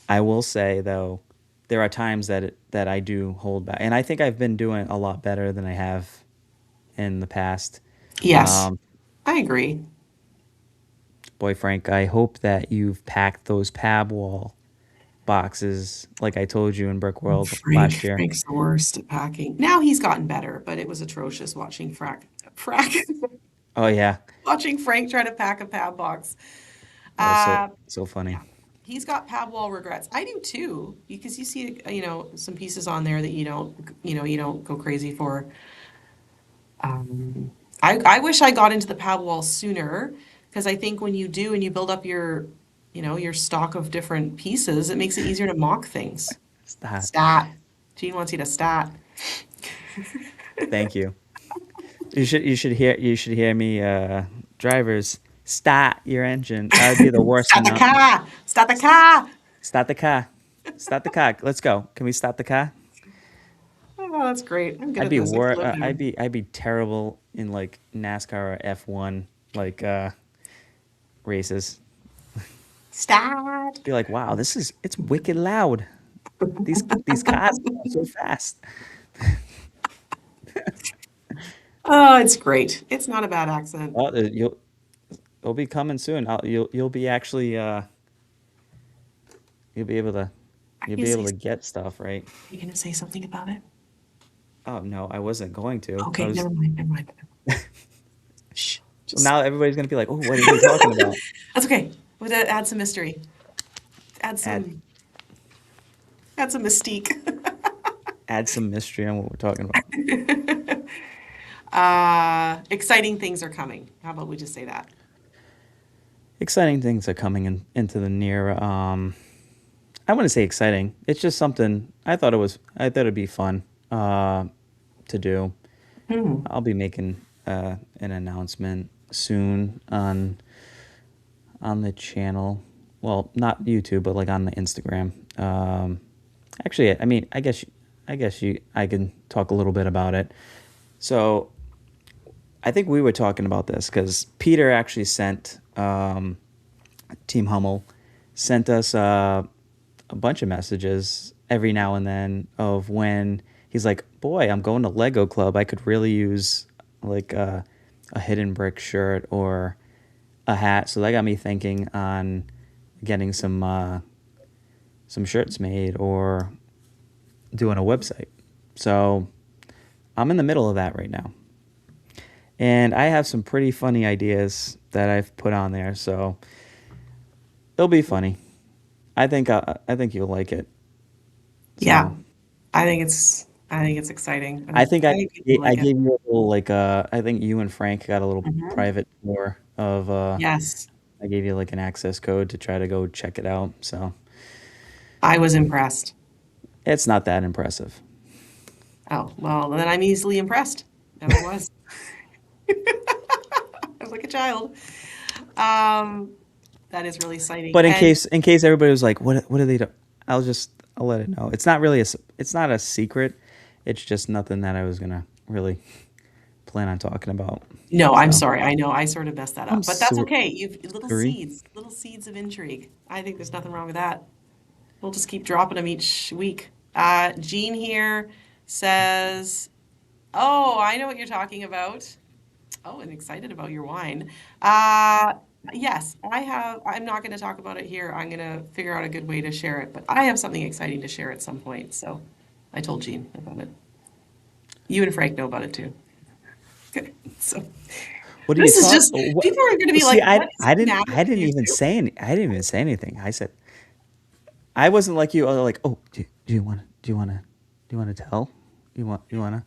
I will say though, there are times that I do hold back, and I think I've been doing a lot better than I have in the past. Yes, Um, I agree. Boy, Frank, I hope that you've packed those Pab Wall boxes like I told you in Brick World last year. Frank's the worst at packing. Now he's gotten better, but it was atrocious watching Oh yeah, watching Frank try to pack a pad box. that was Uh, so funny. yeah, he's got pad wall regrets. I do too, because you see, some pieces on there that you don't go crazy for. Um, I wish I got into the pad wall sooner, because I think when you do and you build up your stock of different pieces, it makes it easier to mock things. Stop. Stat. Gene wants you to stat. Thank you. You should hear me, drivers. Start your engine. That would be the worst Stat the announce. car! Stat the car! Start the car. Start the car. Let's go. Can we start the car? Oh, that's great. I'm good I'd at be this. I wor- live I'd now. be I'd be terrible in like NASCAR or F1 like races. Stat. Be like, wow, it's wicked loud. These cars are so fast. Oh, it's great. It's not a bad accent. Oh, it'll be coming soon. You'll be actually you'll be able to Are you'll you be able say, to get stuff right. you gonna say something about it? Oh no, I wasn't going to. I Okay, was never mind, never mind. Shh, just now everybody's gonna be like, oh, what is he talking about? that's okay. We'll add some mystery. Add Add some add some mystique. add some mystery on what we're talking about. Exciting things are coming. How about we just say that? Exciting things are coming into the near. I wouldn't say exciting. It's just something I thought it was. I thought it'd be fun to do. Hmm. I'll be making an announcement soon on the channel. Well, not YouTube, but like on the Instagram. Actually, I mean, I can talk a little bit about it. So I think we were talking about this because Peter actually sent Team Hummel sent us a bunch of messages every now and then of when he's like, "Boy, I'm going to Lego Club. I could really use like a hidden brick shirt or a hat." So that got me thinking on getting some shirts made or doing a website. So I'm in the middle of that right now, and I have some pretty funny ideas that I've put on there. So it'll be funny. I think you'll like it. Yeah, So I think it's exciting. I think I think people I like it. gave you a little like I think you and Frank got a little Mhm. private tour of Yes, I gave you like an access code to try to go check it out. So I was impressed. it's not that impressive. Oh, well, then I'm easily impressed. And I was. I was like a child. Um, that is really exciting. But in And case everybody was like, what are they do? I'll let it know. It's not really it's not a secret. It's just nothing that I was gonna really plan on talking about. no, I'm So sorry. I know I sort of messed that I'm up, but that's sorry. okay. You've little seeds of intrigue. I think there's nothing wrong with that. We'll just keep dropping them each week. Jean here says, "Oh, I know what you're talking about. Oh, and excited about your wine. Uh, yes, I have. I'm not going to talk about it here. I'm going to figure out a good way to share it, but I have something exciting to share at some point. So I told Jean about it. You and Frank know about it too. Okay, so What are you this is talk? just, What? people are going to Well, be see, like, what is the matter I with didn't you even two? say I didn't even say anything. I wasn't like you. Like, oh, do you want to? Do you want to tell? You want to?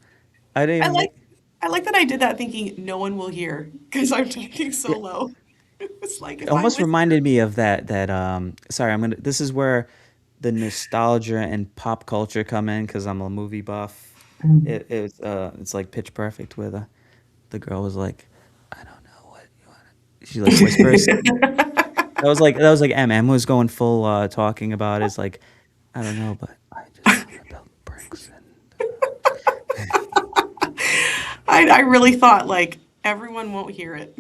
I didn't I even like make. I like that I did that thinking no one will hear because I'm talking Yeah, so low. It's like it if I almost whisper. reminded me of that. Sorry, I'm gonna. This is where the nostalgia and pop culture come in because I'm a movie buff. It's like Pitch Perfect where the girl was like, I don't know what you want. She like whispers. That was like M was going full talking about it. It's like I don't know, but I just want to build bricks and I really thought like everyone won't hear it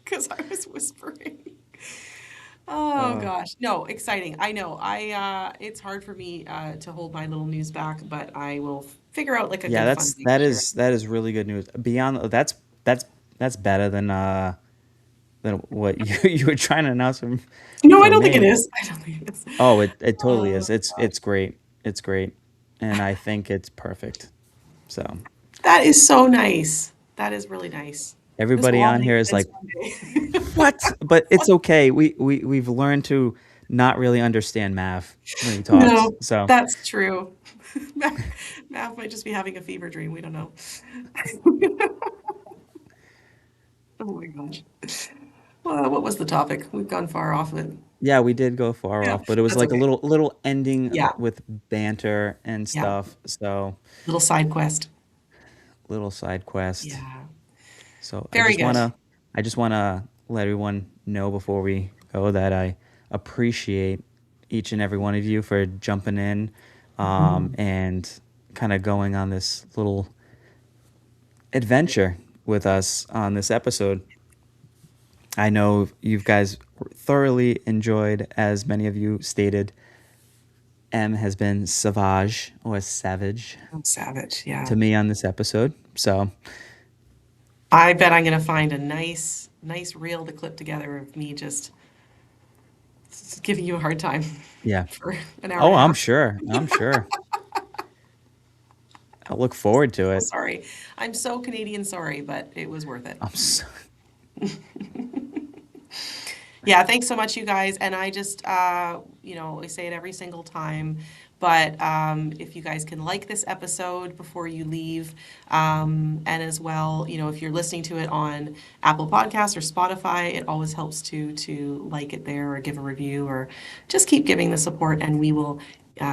because I was whispering. Oh uh, gosh. No, exciting. I know. It's hard for me to hold my little news back, but I will figure out like a yeah, good fun way to share it. that is really good news. Beyond that's that's better than what you were trying to announce No, I for don't think it me. is. I don't think it is. Oh, it totally Oh is. It's gosh. great. It's great, and I think it's perfect. So That is so nice. That is really nice. This will everybody all on make here is sense like, one day. what? But it's okay. We've learned to not really understand Mav when he talks. No, So that's true. Math, Math might just be having a fever dream. We don't know. Oh my goch. Well, what was the topic? We've gone far off of it. yeah, we did go far Yeah, off, but it was that's like a okay. little ending Yeah, with banter and yeah. stuff. So Little side quest. little side quest. Yeah. So Very good. I just wanna let everyone know before we go that I appreciate each and every one of you for jumping in, Mhm. and kind of going on this little adventure with us on this episode. I know you guys thoroughly enjoyed, as many of you stated. M has been savage or savage I'm savage. Yeah. to me on this episode. So I bet I'm gonna find a nice reel to clip together of me just giving you a hard time yeah. for an hour and Oh, a I'm half. sure. I'm sure. I look forward to So it. sorry. I'm so Canadian sorry, but it was worth it. I'm so, Yeah, thanks so much, you guys. And I just, I say it every single time, but if you guys can like this episode before you leave, and as well, if you're listening to it on Apple Podcasts or Spotify, it always helps to like it there or give a review or just keep giving the support, and we will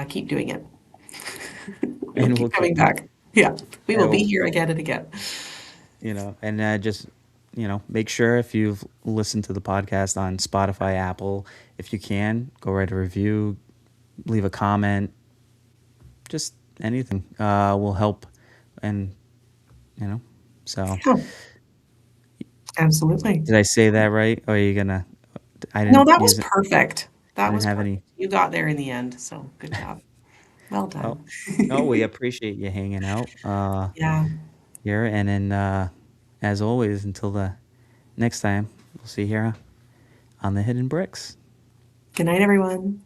keep doing it. We'll and we'll keep coming keep, back. Yeah, we will and be we'll, here again and again. and just, make sure if you've listened to the podcast on Spotify, Apple, if you can, go write a review, leave a comment, just anything will help. And, you know, so Yeah, absolutely. did I say that right? Or are you gonna, I No, didn't that was use it. perfect. I That didn't was have perfect. any. You got there in the end, so good job. Well Oh, done. no, we appreciate you hanging out Yeah. here. And then, as always, until the next time, we'll see you here on the Hidden Bricks. Good night, everyone.